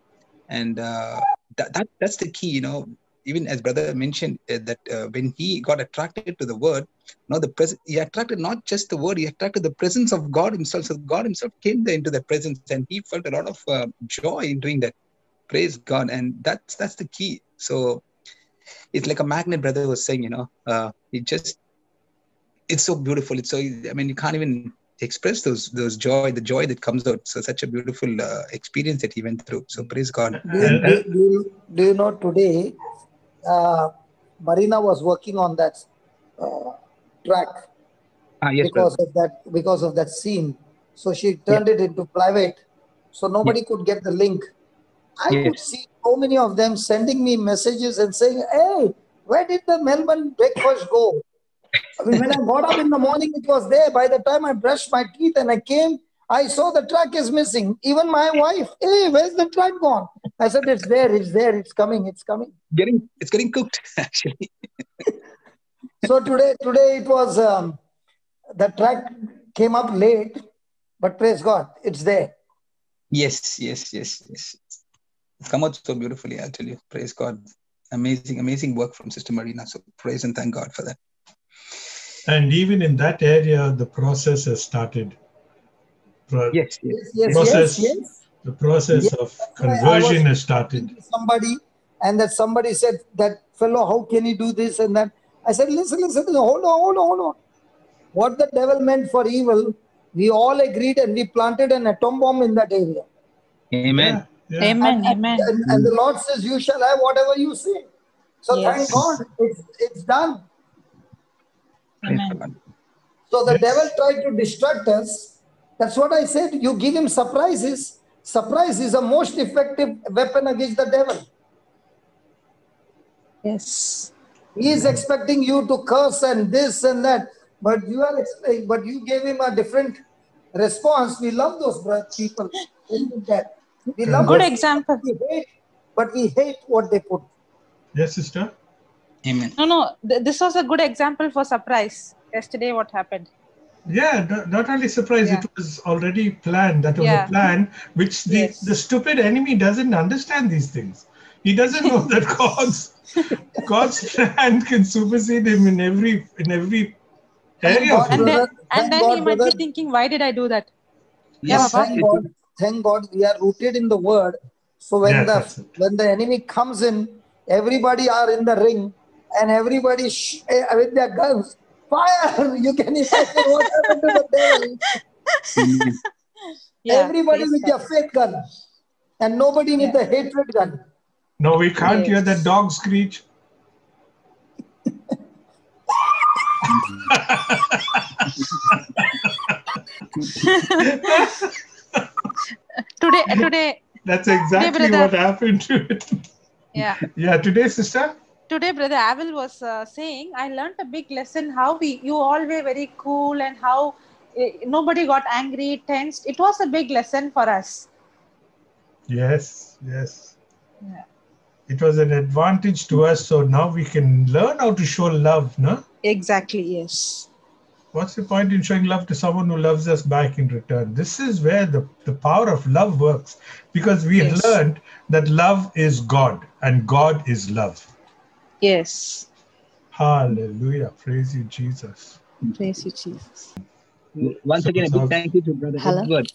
and that's the key, you know. Even as Brother mentioned, that when he got attracted to the word, now he attracted not just the word, he attracted the presence of God himself. So God himself came there into the presence, and he felt a lot of joy in doing that. Praise God. And that's the key. So it's like a magnet, Brother was saying, you know, it's so beautiful. It's so, I mean, you can't even express the joy that comes out. So such a beautiful experience that he went through. So praise God. Do you know, today, Marina was working on that track yes, because of that scene. So she turned it into private, so nobody could get the link. I could see so many of them sending me messages and saying, hey, where did the Melbourne breakfast go? I mean, when I got up in the morning, it was there. By the time I brushed my teeth and I came, I saw the track is missing. Even my wife, hey, where's the track gone? I said, it's there, it's coming. It's getting cooked, actually. So today it was, the track came up late, but praise God, it's there. Yes. It's come out so beautifully, I'll tell you. Praise God. Amazing work from Sister Marina. So praise and thank God for that. And even in that area, the process has started. Yes. The process of conversion has started. Somebody, and that somebody said, that fellow, how can he do this and that? I said, listen, hold on. What the devil meant for evil, we all agreed and we planted an atom bomb in that area. Amen. Yeah. Amen. And the Lord says, you shall have whatever you say. So thank God, it's done. Amen. So the devil tried to distract us. That's what I said. You give him surprises. Surprise is the most effective weapon against the devil. Yes. He is expecting you to curse and this and that, but you gave him a different response. We love those people. We love good example. But we hate what they put. Yes, sister. Amen. No. This was a good example for surprise. Yesterday, what happened? Yeah, not only surprise, it was already planned. That was a plan, which the stupid enemy doesn't understand these things. He doesn't know that God's plan can supersede him in every area. And then he might be thinking, why did I do that? Yes, thank God we are rooted in the word. So when that's it. when the enemy comes in, everybody are in the ring and everybody with their guns, fire! You can imagine what happened to the devil. Everybody praise with God. their faith gun and nobody with the hatred gun. No, we can't hear that dog screech. Today. That's exactly brother. what happened to it. Yeah. Yeah, today, sister? Today, Brother Avil was saying, I learned a big lesson how you all were very cool and how nobody got angry, tensed. It was a big lesson for us. Yes. Yeah. It was an advantage to us, so now we can learn how to show love, no? Exactly, yes. What's the point in showing love to someone who loves us back in return? This is where the power of love works, because we have learned that love is God and God is love. Yes. Hallelujah. Praise you, Jesus. Praise you, Jesus. Once again, a big thank you to Brother Edward.